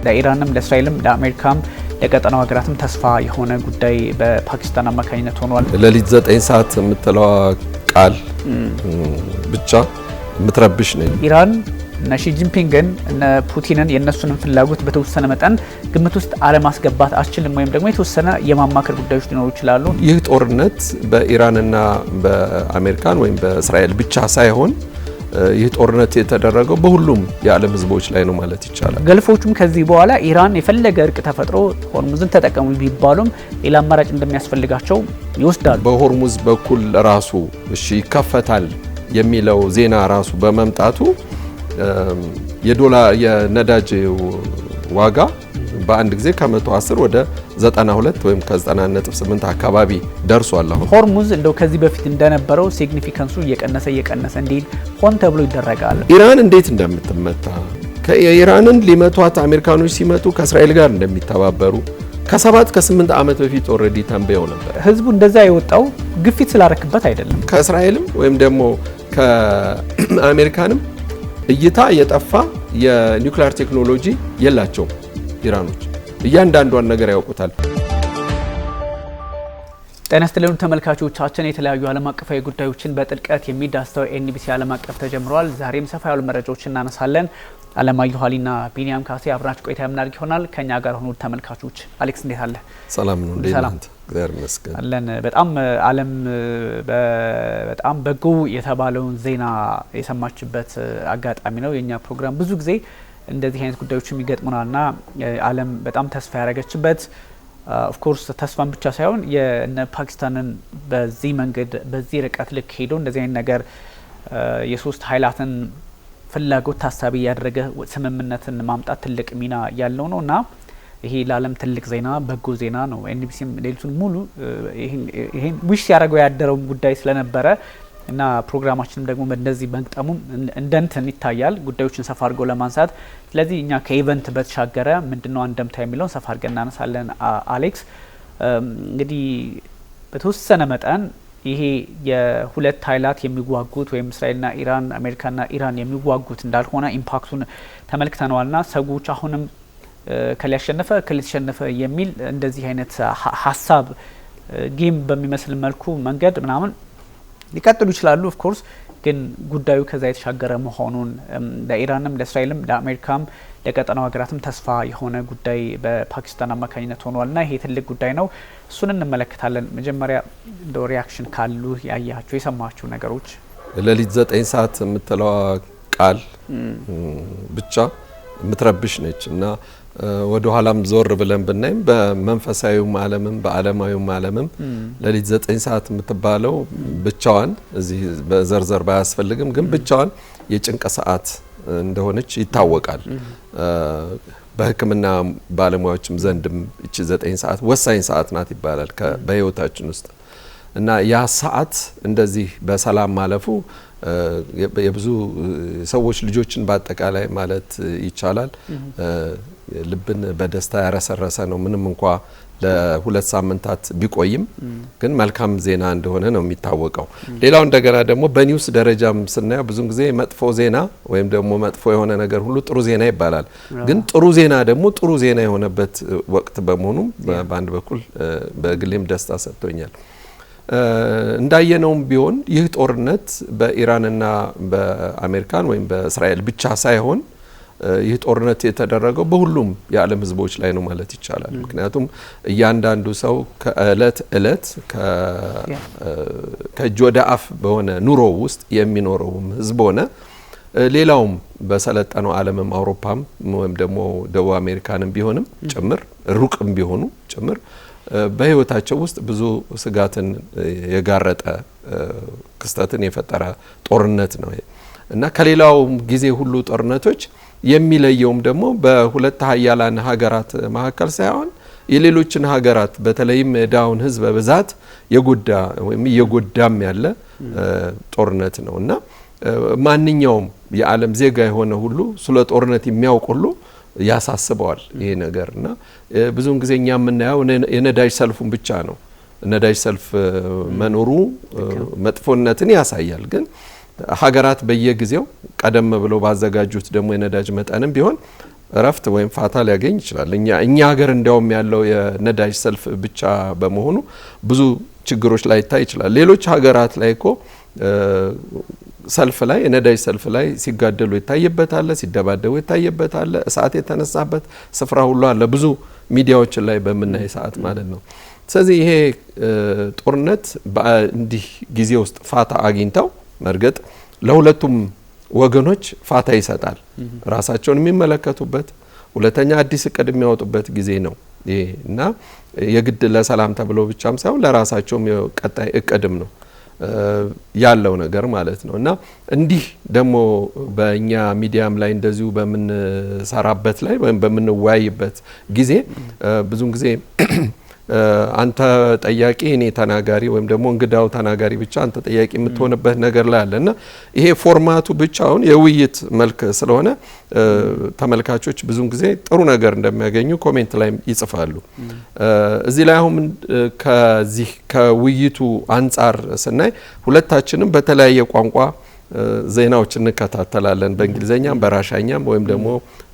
ለኢራንም ለእስራኤልም ለአሜሪካም ለቀጠናው ሀገራትም ተስፋ የሆነ ጉዳይ በፓኪስታን አማካኝነት ሆኗል። ለሊት 9 ሰዓት የምትለው ቃል ብቻ የምትረብሽ ነው። ኢራን እና ሺ ጂንፒንግን እና ፑቲንን የነሱን ፍላጎት በተወሰነ መጠን ግምት ውስጥ አለማስገባት አችልም ወይም ደግሞ የተወሰነ የማማከር ጉዳዮች ሊኖሩ ይችላሉ። ይህ ጦርነት በኢራንና በአሜሪካን ወይም በእስራኤል ብቻ ሳይሆን ይህ ጦርነት የተደረገው በሁሉም የዓለም ህዝቦች ላይ ነው ማለት ይቻላል። ገልፎቹም ከዚህ በኋላ ኢራን የፈለገ እርቅ ተፈጥሮ ሆርሙዝን ተጠቀሙ ቢባሉም ሌላ አማራጭ እንደሚያስፈልጋቸው ይወስዳሉ። በሆርሙዝ በኩል ራሱ እሺ ይከፈታል የሚለው ዜና ራሱ በመምጣቱ የነዳጅ ዋጋ በአንድ ጊዜ ከ110 ወደ 92 ወይም ከ90.8 አካባቢ ደርሷል። አሁን ሆርሙዝ እንደው ከዚህ በፊት እንደነበረው ሲግኒፊካንሱ እየቀነሰ እንዲል ሆን ተብሎ ይደረጋል። ኢራን እንዴት እንደምትመታ ከኢራንን ሊመቷት አሜሪካኖች ሲመጡ ከእስራኤል ጋር እንደሚተባበሩ ከ7 ከ8 ዓመት በፊት ኦልሬዲ ተንበየው ነበር። ህዝቡ እንደዛ የወጣው ግፊት ስላረክበት አይደለም። ከእስራኤልም ወይም ደግሞ ከአሜሪካንም እይታ የጠፋ የኒውክሊየር ቴክኖሎጂ የላቸውም ኢራኖች። እያንዳንዷን ነገር ያውቁታል። ጤና ይስጥልኝ ተመልካቾቻችን፣ የተለያዩ ዓለም አቀፋዊ ጉዳዮችን በጥልቀት የሚዳስሰው ኤንቢሲ ዓለም አቀፍ ተጀምሯል። ዛሬም ሰፋ ያሉ መረጃዎችን እናነሳለን። አለማየሁ ሀሊና ቢኒያም ካሴ አብራችሁ ቆይታ የምናደርግ ይሆናል። ከኛ ጋር ሆኑ ተመልካቾች። አሌክስ እንዴት አለ? ሰላም ነው። እንዴት ነህ? እግዚአብሔር ይመስገን አለን። በጣም ዓለም በጣም በጎ የተባለውን ዜና የሰማችበት አጋጣሚ ነው። የኛ ፕሮግራም ብዙ ጊዜ እንደዚህ አይነት ጉዳዮች የሚገጥሙናልና ዓለም በጣም ተስፋ ያደረገችበት ኦፍ ኮርስ ተስፋን ብቻ ሳይሆን የነ ፓኪስታንን በዚህ መንገድ በዚህ ርቀት ልክ ሄዶ እንደዚህ አይነት ነገር የሶስት ኃይላትን ፍላጎት ታሳቢ ያደረገ ስምምነትን ማምጣት ትልቅ ሚና ያለው ነውና ይሄ ለዓለም ትልቅ ዜና በጎ ዜና ነው። ኤንቢሲም ሌሊቱን ሙሉ ይሄን ዊሽ ያደረገው ያደረው ጉዳይ ስለነበረ እና ፕሮግራማችንም ደግሞ እንደዚህ በንቅጠሙ እንደንትን ይታያል ጉዳዮችን ሰፋ አድርጎ ለማንሳት። ስለዚህ እኛ ከኢቨንት በተሻገረ ምንድነው አንደምታ የሚለውን ሰፋ አድርገን እናነሳለን። አሌክስ እንግዲህ በተወሰነ መጠን ይሄ የሁለት ኃይላት የሚዋጉት ወይም እስራኤልና ኢራን አሜሪካና ኢራን የሚዋጉት እንዳልሆነ ኢምፓክቱን ተመልክተናልና ሰዎች አሁንም ከሊያሸነፈ ከሊተሸነፈ የሚል እንደዚህ አይነት ሀሳብ ጌም በሚመስል መልኩ መንገድ ምናምን ሊቀጥሉ ይችላሉ። ኦፍ ኮርስ ግን ጉዳዩ ከዛ የተሻገረ መሆኑን ለኢራንም ለእስራኤልም ለአሜሪካም ለቀጠናው ሀገራትም ተስፋ የሆነ ጉዳይ በፓኪስታን አማካኝነት ሆኗልና ይሄ ትልቅ ጉዳይ ነው። እሱን እንመለከታለን። መጀመሪያ እንደ ሪያክሽን ካሉ ያያችሁ የሰማችሁ ነገሮች ለሊት 9 ሰዓት የምትለው ቃል ብቻ የምትረብሽ ነች እና ወደ ኋላም ዞር ብለን ብናይም በመንፈሳዊው ዓለምም በዓለማዊው ዓለምም ለሊት 9 ሰዓት የምትባለው ብቻዋን እዚህ በዘርዘር ባያስፈልግም ግን ብቻዋን የጭንቅ ሰዓት እንደሆነች ይታወቃል። በሕክምና ባለሙያዎችም ዘንድም እቺ 9 ሰዓት ወሳኝ ሰዓት ናት ይባላል በህይወታችን ውስጥ እና ያ ሰዓት እንደዚህ በሰላም ማለፉ የብዙ ሰዎች ልጆችን በአጠቃላይ ማለት ይቻላል ልብን በደስታ ያረሰረሰ ነው። ምንም እንኳ ለ2 ሳምንታት ቢቆይም ግን መልካም ዜና እንደሆነ ነው የሚታወቀው። ሌላው እንደገና ደግሞ በኒውስ ደረጃም ስናየው ብዙ ጊዜ መጥፎ ዜና ወይም ደግሞ መጥፎ የሆነ ነገር ሁሉ ጥሩ ዜና ይባላል። ግን ጥሩ ዜና ደግሞ ጥሩ ዜና የሆነበት ወቅት በመሆኑ በአንድ በኩል በግሌም ደስታ ሰጥቶኛል። እንዳየነውም ቢሆን ይህ ጦርነት በኢራንና በአሜሪካን ወይም በእስራኤል ብቻ ሳይሆን ይህ ጦርነት የተደረገው በሁሉም የዓለም ህዝቦች ላይ ነው ማለት ይቻላል። ምክንያቱም እያንዳንዱ ሰው ከእለት እለት ከእጅ ወደ አፍ በሆነ ኑሮ ውስጥ የሚኖረውም ህዝብ ሆነ ሌላውም በሰለጠነው ዓለምም አውሮፓም ወይም ደግሞ ደቡብ አሜሪካንም ቢሆንም ጭምር ሩቅም ቢሆኑ ጭምር በህይወታቸው ውስጥ ብዙ ስጋትን የጋረጠ ክስተትን የፈጠረ ጦርነት ነው እና ከሌላው ጊዜ ሁሉ ጦርነቶች የሚለየውም ደግሞ በሁለት ሀያላን ሀገራት መካከል ሳይሆን የሌሎችን ሀገራት በተለይም ዳውን ህዝብ በብዛት የጎዳ ወይም የጎዳም ያለ ጦርነት ነው እና ማንኛውም የዓለም ዜጋ የሆነ ሁሉ ስለ ጦርነት የሚያውቅ ሁሉ ያሳስበዋል ይሄ ነገርና ብዙውን ጊዜ እኛ የምናየው የነዳጅ ሰልፉን ብቻ ነው። ነዳጅ ሰልፍ መኖሩ መጥፎነትን ያሳያል። ግን ሀገራት በየጊዜው ቀደም ብለው ባዘጋጁት ደግሞ የነዳጅ መጠንም ቢሆን እረፍት ወይም ፋታ ሊያገኝ ይችላል። እኛ ሀገር እንዲያውም ያለው የነዳጅ ሰልፍ ብቻ በመሆኑ ብዙ ችግሮች ላይ ይታይ ይችላል። ሌሎች ሀገራት ላይ እኮ ሰልፍ ላይ የነዳጅ ሰልፍ ላይ ሲጋደሉ ይታይበታል፣ ሲደባደቡ ይታይበታል፣ እሳት የተነሳበት ስፍራ ሁሉ አለ ብዙ ሚዲያዎች ላይ በምናይ ሰዓት ማለት ነው። ስለዚህ ይሄ ጦርነት በእንዲህ ጊዜ ውስጥ ፋታ አግኝተው መርገጥ ለሁለቱም ወገኖች ፋታ ይሰጣል። ራሳቸውን የሚመለከቱበት ሁለተኛ አዲስ እቅድ የሚያወጡበት ጊዜ ነው ይሄ እና የግድ ለሰላም ተብሎ ብቻም ሳይሆን ለራሳቸውም ቀጣይ እቅድም ነው ያለው ነገር ማለት ነው። እና እንዲህ ደግሞ በእኛ ሚዲያም ላይ እንደዚሁ በምንሰራበት ላይ ወይም በምንወያይበት ጊዜ ብዙን ጊዜ አንተ ጠያቂ እኔ ተናጋሪ ወይም ደግሞ እንግዳው ተናጋሪ ብቻ አንተ ጠያቂ የምትሆንበት ነገር ላይ አለ እና ይሄ ፎርማቱ ብቻውን የውይይት መልክ ስለሆነ ተመልካቾች ብዙን ጊዜ ጥሩ ነገር እንደሚያገኙ ኮሜንት ላይ ይጽፋሉ። እዚህ ላይ አሁን ከዚህ ከውይይቱ አንጻር ስናይ ሁለታችንም በተለያየ ቋንቋ ዜናዎች እንከታተላለን፣ በእንግሊዘኛም በራሻኛም ወይም ደግሞ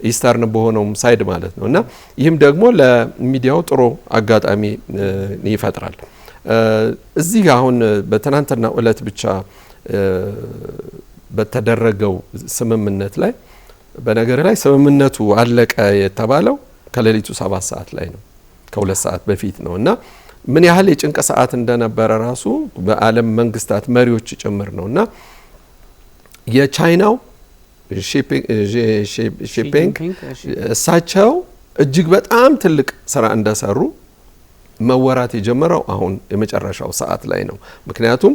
ኢስተርን በሆነውም ሳይድ ማለት ነው እና ይህም ደግሞ ለሚዲያው ጥሩ አጋጣሚ ይፈጥራል። እዚህ አሁን በትናንትና ዕለት ብቻ በተደረገው ስምምነት ላይ በነገር ላይ ስምምነቱ አለቀ የተባለው ከሌሊቱ 7 ሰዓት ላይ ነው፣ ከ2 ሰዓት በፊት ነው እና ምን ያህል የጭንቅ ሰዓት እንደነበረ ራሱ በዓለም መንግስታት መሪዎች ጭምር ነው እና የቻይናው ሺፒንግ እሳቸው እጅግ በጣም ትልቅ ስራ እንደሰሩ መወራት የጀመረው አሁን የመጨረሻው ሰዓት ላይ ነው። ምክንያቱም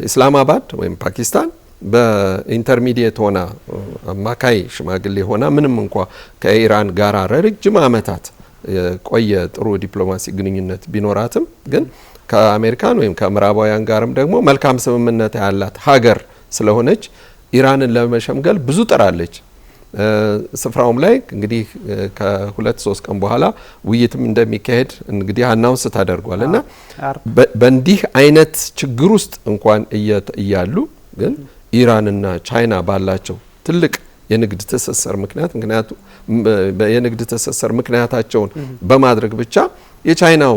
ኢስላማባድ ወይም ፓኪስታን በኢንተርሚዲየት ሆና አማካይ ሽማግሌ ሆና ምንም እንኳ ከኢራን ጋር ረጅም ዓመታት የቆየ ጥሩ ዲፕሎማሲ ግንኙነት ቢኖራትም ግን ከአሜሪካን ወይም ከምዕራባውያን ጋርም ደግሞ መልካም ስምምነት ያላት ሀገር ስለሆነች ኢራንን ለመሸምገል ብዙ ጥራለች። ስፍራውም ላይ እንግዲህ ከ2-3 ቀን በኋላ ውይይትም እንደሚካሄድ እንግዲህ አናውንስ ታደርጓል እና በእንዲህ አይነት ችግር ውስጥ እንኳን እያሉ ግን ኢራንና ቻይና ባላቸው ትልቅ የንግድ ትስስር የንግድ ትስስር ምክንያታቸውን በማድረግ ብቻ የቻይናው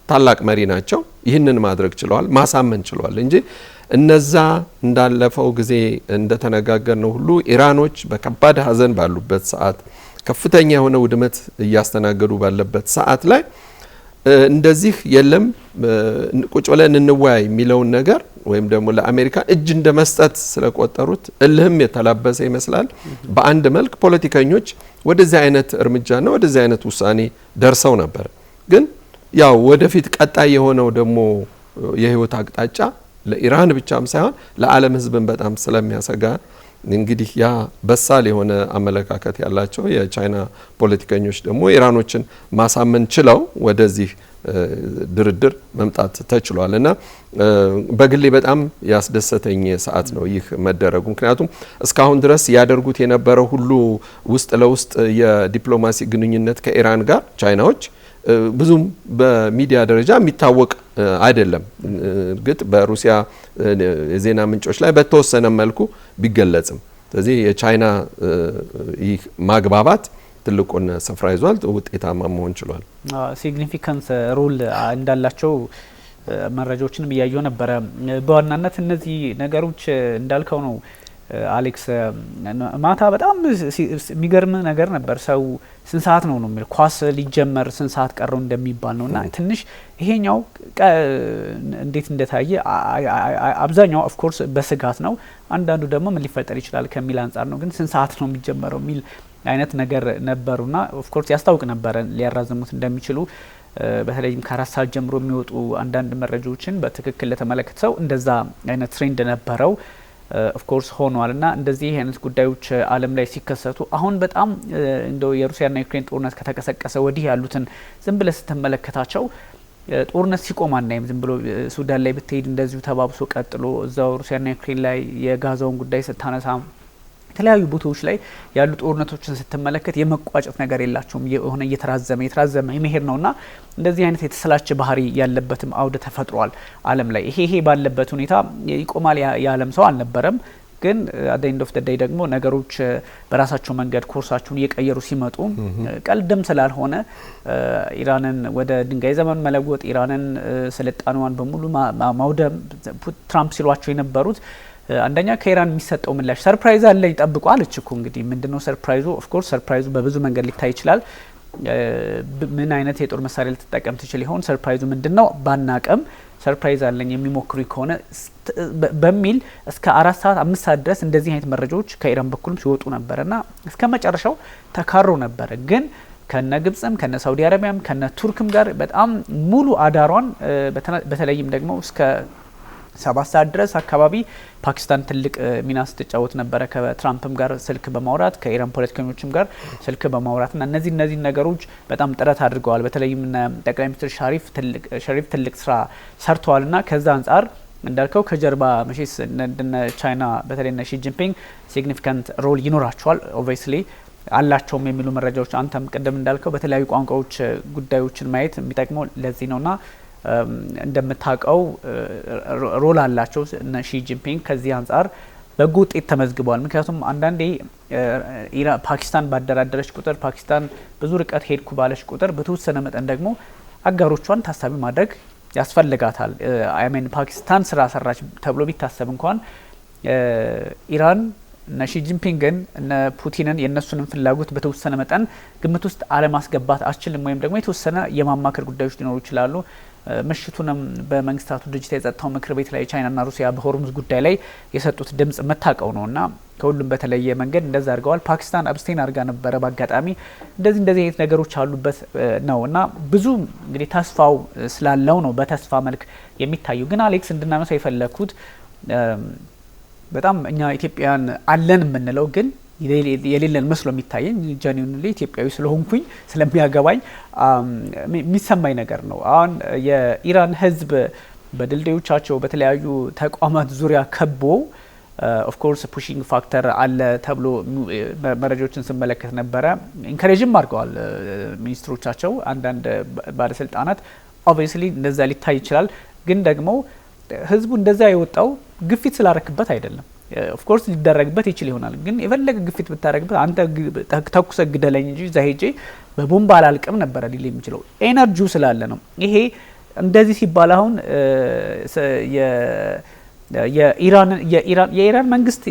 ታላቅ መሪ ናቸው። ይህንን ማድረግ ችለዋል፣ ማሳመን ችለዋል እንጂ እነዛ እንዳለፈው ጊዜ እንደተነጋገርነው ሁሉ ኢራኖች በከባድ ሀዘን ባሉበት ሰዓት ከፍተኛ የሆነ ውድመት እያስተናገዱ ባለበት ሰዓት ላይ እንደዚህ የለም ቁጭ ብለን እንወያይ የሚለውን ነገር ወይም ደግሞ ለአሜሪካ እጅ እንደ መስጠት ስለቆጠሩት እልህም የተላበሰ ይመስላል። በአንድ መልክ ፖለቲከኞች ወደዚህ አይነት እርምጃና ወደዚህ አይነት ውሳኔ ደርሰው ነበር። ግን ያው ወደፊት ቀጣይ የሆነው ደግሞ የህይወት አቅጣጫ ለኢራን ብቻም ሳይሆን ለዓለም ህዝብን በጣም ስለሚያሰጋ እንግዲህ ያ በሳል የሆነ አመለካከት ያላቸው የቻይና ፖለቲከኞች ደግሞ ኢራኖችን ማሳመን ችለው ወደዚህ ድርድር መምጣት ተችሏል እና በግሌ በጣም ያስደሰተኝ ሰዓት ነው ይህ መደረጉ። ምክንያቱም እስካሁን ድረስ ያደርጉት የነበረው ሁሉ ውስጥ ለውስጥ የዲፕሎማሲ ግንኙነት ከኢራን ጋር ቻይናዎች ብዙም በሚዲያ ደረጃ የሚታወቅ አይደለም። እርግጥ በሩሲያ የዜና ምንጮች ላይ በተወሰነ መልኩ ቢገለጽም ስለዚህ የቻይና ይህ ማግባባት ትልቁን ስፍራ ይዟል፣ ውጤታማ መሆን ችሏል። ሲግኒፊካንስ ሮል እንዳላቸው መረጃዎችንም እያየሁ ነበረ። በዋናነት እነዚህ ነገሮች እንዳልከው ነው አሌክስ። ማታ በጣም የሚገርም ነገር ነበር። ሰው ስንት ሰዓት ነው የሚል ኳስ ሊጀመር ስንት ሰዓት ቀረው እንደሚባል ነውና ትንሽ ይሄኛው እንዴት እንደታየ አብዛኛው ኦፍ ኮርስ በስጋት ነው፣ አንዳንዱ ደግሞ ምን ሊፈጠር ይችላል ከሚል አንጻር ነው። ግን ስንት ሰዓት ነው የሚጀመረው የሚል አይነት ነገር ነበሩና ኦፍ ኮርስ ያስታውቅ ነበረ ሊያራዘሙት እንደሚችሉ። በተለይም ከ4 ሰዓት ጀምሮ የሚወጡ አንዳንድ መረጃዎችን በትክክል ለተመለከተ ሰው እንደዛ አይነት ትሬንድ ነበረው ኦፍ ኮርስ ሆኗልና እንደዚህ አይነት ጉዳዮች ዓለም ላይ ሲከሰቱ አሁን በጣም እንደው የሩሲያና ዩክሬን ጦርነት ከተቀሰቀሰ ወዲህ ያሉትን ዝም ብለ ስትመለከታቸው ጦርነት ሲቆም አናይም። ዝም ብሎ ሱዳን ላይ ብትሄድ እንደዚሁ ተባብሶ ቀጥሎ እዛው ሩሲያና ዩክሬን ላይ የጋዛውን ጉዳይ ስታነሳ የተለያዩ ቦታዎች ላይ ያሉ ጦርነቶችን ስትመለከት የመቋጨት ነገር የላቸውም። የሆነ እየተራዘመ የመሄድ ነውና እንደዚህ አይነት የተሰላቸ ባህሪ ያለበትም አውደ ተፈጥሯል ዓለም ላይ። ይሄ ባለበት ሁኔታ ይቆማል የዓለም ሰው አልነበረም። ግን at the end of the day ደግሞ ነገሮች በራሳቸው መንገድ ኮርሳቸውን እየቀየሩ ሲመጡ ቀልድም ስላልሆነ ኢራንን ወደ ድንጋይ ዘመን መለወጥ ኢራንን ስልጣኔዋን በሙሉ ማውደም ትራምፕ ሲሏቸው የነበሩት አንደኛ ከኢራን የሚሰጠው ምላሽ ሰርፕራይዝ አለ ይጠብቁ አለች እኮ እንግዲህ ምንድነው ሰርፕራይዙ ኦፍ ኮርስ ሰርፕራይዙ በብዙ መንገድ ሊታይ ይችላል ምን አይነት የጦር መሳሪያ ልትጠቀም ትችል ይሆን ሰርፕራይዙ ምንድነው ባናቀም ሰርፕራይዝ አለኝ የሚሞክሩ ከሆነ በሚል እስከ 4 ሰዓት 5 ሰዓት ድረስ እንደዚህ አይነት መረጃዎች ከኢራን በኩልም ሲወጡ ነበርና እስከ መጨረሻው ተካሮ ነበር ግን ከነ ግብጽም ከነ ሳውዲ አረቢያም ከነ ቱርክም ጋር በጣም ሙሉ አዳሯን በተለይም ደግሞ እስከ 7 ሰዓት ድረስ አካባቢ ፓኪስታን ትልቅ ሚና ስትጫወት ነበረ ከትራምፕም ጋር ስልክ በማውራት ከኢራን ፖለቲከኞችም ጋር ስልክ በማውራትና እነዚህ ነገሮች በጣም ጥረት አድርገዋል በተለይም ጠቅላይ ሚኒስትር ሸሪፍ ትልቅ ስራ ሰርተዋልና ከዛ አንፃር እንዳልከው ከጀርባ መቼስ እንደ ቻይና በተለይና ሺ ጂንፒንግ ሲግኒፊካንት ሮል ይኖራቸዋል ኦብቪየስሊ አላቸውም የሚሉ መረጃዎች አንተም ቀደም እንዳልከው በተለያዩ ቋንቋዎች ጉዳዮችን ማየት የሚጠቅመው ለዚህ ነውና እንደምታውቀው ሮል አላቸው ሺ ጂንፒንግ ከዚህ አንፃር በጎ ውጤት ተመዝግቧል ምክንያቱም አንዳንዴ ፓኪስታን ባደራደረች ቁጥር ፓኪስታን ብዙ ርቀት ሄድኩ ባለች ቁጥር በተወሰነ መጠን ደግሞ አጋሮቿን ታሳቢ ማድረግ ያስፈልጋታል አይ ፓኪስታን ስራ ሰራች ተብሎ ቢታሰብ እንኳን ኢራን ሺ ጂንፒንግን ፑቲንን የነሱንም ፍላጎት በተወሰነ መጠን ግምት ውስጥ አለማስገባት አችልም ወይም ደግሞ የተወሰነ የማማከር ጉዳዮች ሊኖሩ ይችላሉ ምሽቱንም በመንግስታቱ ድርጅት የጸጥታው ምክር ቤት ላይ ቻይናና ሩሲያ በሆርሙዝ ጉዳይ ላይ የሰጡት ድምጽ መታቀው ነውና ከሁሉም በተለየ መንገድ እንደዛ አድርገዋል ፓኪስታን አብስቴን አድርጋ ነበረ በአጋጣሚ እንደዚህ አይነት ነገሮች አሉበት ነውና ብዙ እንግዲህ ተስፋው ስላለው ነው በተስፋ መልክ የሚታዩ ግን አሌክስ እንድናነሳው የፈለኩት በጣም እኛ ኢትዮጵያን አለን የምንለው ግን የሌለን መስሎ የሚታየኝ ጀኒዩንሊ ኢትዮጵያዊ ስለሆንኩኝ ስለሚያገባኝ የሚሰማኝ ነገር ነው አሁን የኢራን ህዝብ በድልድዮቻቸው በተለያዩ ተቋማት ዙሪያ ከቦ ኦፍ ኮርስ ፑሺንግ ፋክተር አለ ተብሎ መረጃዎችን ስመለከት ነበረ ኢንካሬጅም አድርገዋል ሚኒስትሮቻቸው አንዳንድ ባለስልጣናት ኦብቪየስሊ እንደዛ ሊታይ ይችላል ግን ደግሞ ህዝቡ እንደዛ የወጣው ግፊት ስላረክበት አይደለም ኦፍ ኮርስ ሊደረግበት ይችል ይሆናል ግን የፈለገ ግፊት ብታረግበት አንተ ተኩሰ ግደለኝ እንጂ ዛሄጄ በቦምባ አላልቅም ነበር ሊል የሚችለው ኤነርጂው ስላለ ነው ይሄ እንደዚህ ሲባል አሁን የኢራን መንግስት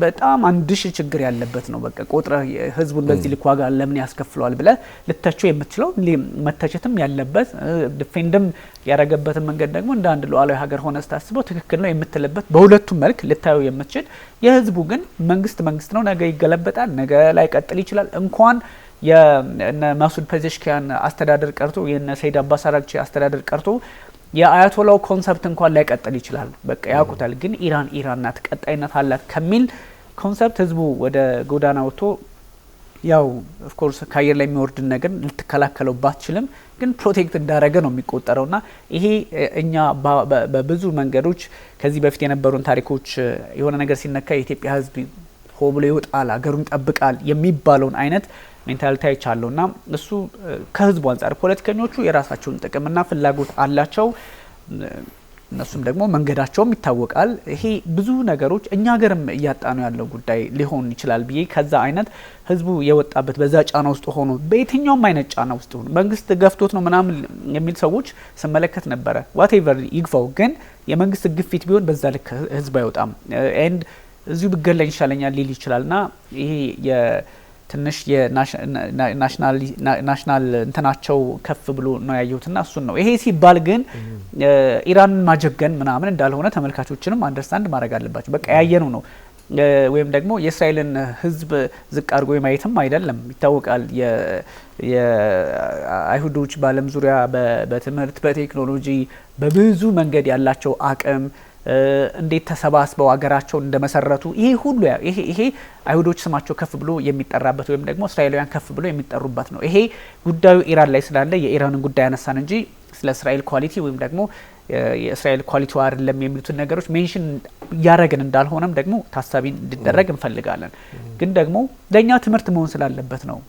በጣም አንድሽ ችግር ያለበት ነው በቃ ቆጥረ ህዝቡን በዚህ ልክ ዋጋ ለምን ያስከፍለዋል ብለ ልተቸው የምትችለው መተቸትም ያለበት ዲፌንድም ያረገበት መንገድ ደግሞ እንደ አንድ ሉዓላዊ ሀገር ሆነ ስታስበው ትክክል ነው የምትልበት በሁለቱም መልክ ልታዩ የምትችል የህዝቡ ግን መንግስት ነው ነገ ይገለበጣል ነገ ላይ ቀጥል ይችላል እንኳን የነ ማሱድ ፔዜሽኪያን አስተዳደር ቀርቶ የነ ሰይድ አባስ አራግቺ አስተዳደር ቀርቶ የአያቶላው ኮንሰፕት እንኳን ላይ ቀጥል ይችላል በቃ ያቁታል ግን ኢራን ናት ቀጣይነት አላት ከሚል ኮንሰፕት ህዝቡ ወደ ጎዳና ወጥቶ ያው ኦፍ ኮርስ ካየር ላይ የሚወርድ ነገር ልትከላከለው ባትችልም ግን ፕሮቴክት እንዳረገ ነው የሚቆጠረውና ይሄ እኛ በብዙ መንገዶች ከዚህ በፊት የነበሩን ታሪኮች የሆነ ነገር ሲነካ የኢትዮጵያ ህዝብ ሆ ብሎ ይወጣል አገሩን ይጠብቃል የሚባለውን አይነት ሜንታሊቲ አይቻለውና እሱ ከህዝቡ አንፃር ፖለቲከኞቹ የራሳቸውን ጥቅምና ፍላጎት አላቸው እነሱም ደግሞ መንገዳቸውም ይታወቃል ይሄ ብዙ ነገሮች እኛ ሀገርም እያጣኑ ያለው ጉዳይ ሊሆን ይችላል ብዬ ከዛ አይነት ህዝቡ የወጣበት በዛ ጫና ውስጥ ሆኖ በየትኛውም አይነት ጫና ውስጥ ሆኖ መንግስት ገፍቶት ነው ምናምን የሚል ሰዎች ስመለከት ነበረ ዋቴቨር ይግፋው ግን የመንግስት ግፊት ቢሆን በዛ ልክ ህዝብ አይወጣም ኤንድ እዚሁ ብገለኝ ይሻለኛል ሊል ይችላልና ይሄ ትንሽ የናሽናል እንትናቸው ከፍ ብሎ ነው ያየሁትና እሱን ነው ይሄ ሲባል ግን ኢራንን ማጀገን ምናምን እንዳልሆነ ተመልካቾችንም አንደርስታንድ ማድረግ አለባቸው በቃ ያየነው ነው ወይም ደግሞ የእስራኤልን ህዝብ ዝቅ አድርጎ ማየትም አይደለም ይታወቃል የአይሁዶች በዓለም ዙሪያ በትምህርት በቴክኖሎጂ በብዙ መንገድ ያላቸው አቅም እንዴት ተሰባስበው ሀገራቸውን እንደመሰረቱ ይሄ ሁሉ ይሄ አይሁዶች ስማቸው ከፍ ብሎ የሚጠራበት ወይም ደግሞ እስራኤላውያን ከፍ ብሎ የሚጠሩበት ነው ይሄ ጉዳዩ ኢራን ላይ ስላለ የኢራንን ጉዳይ ያነሳን እንጂ ስለ እስራኤል ኳሊቲ ወይም ደግሞ የእስራኤል ኳሊቲው አይደለም የሚሉትን ነገሮች ሜንሽን ያረጋግን እንዳልሆነም ደግሞ ታሳቢ እንዲደረግ እንፈልጋለን ግን ደግሞ ለኛ ትምህርት መሆን ስላለበት ነው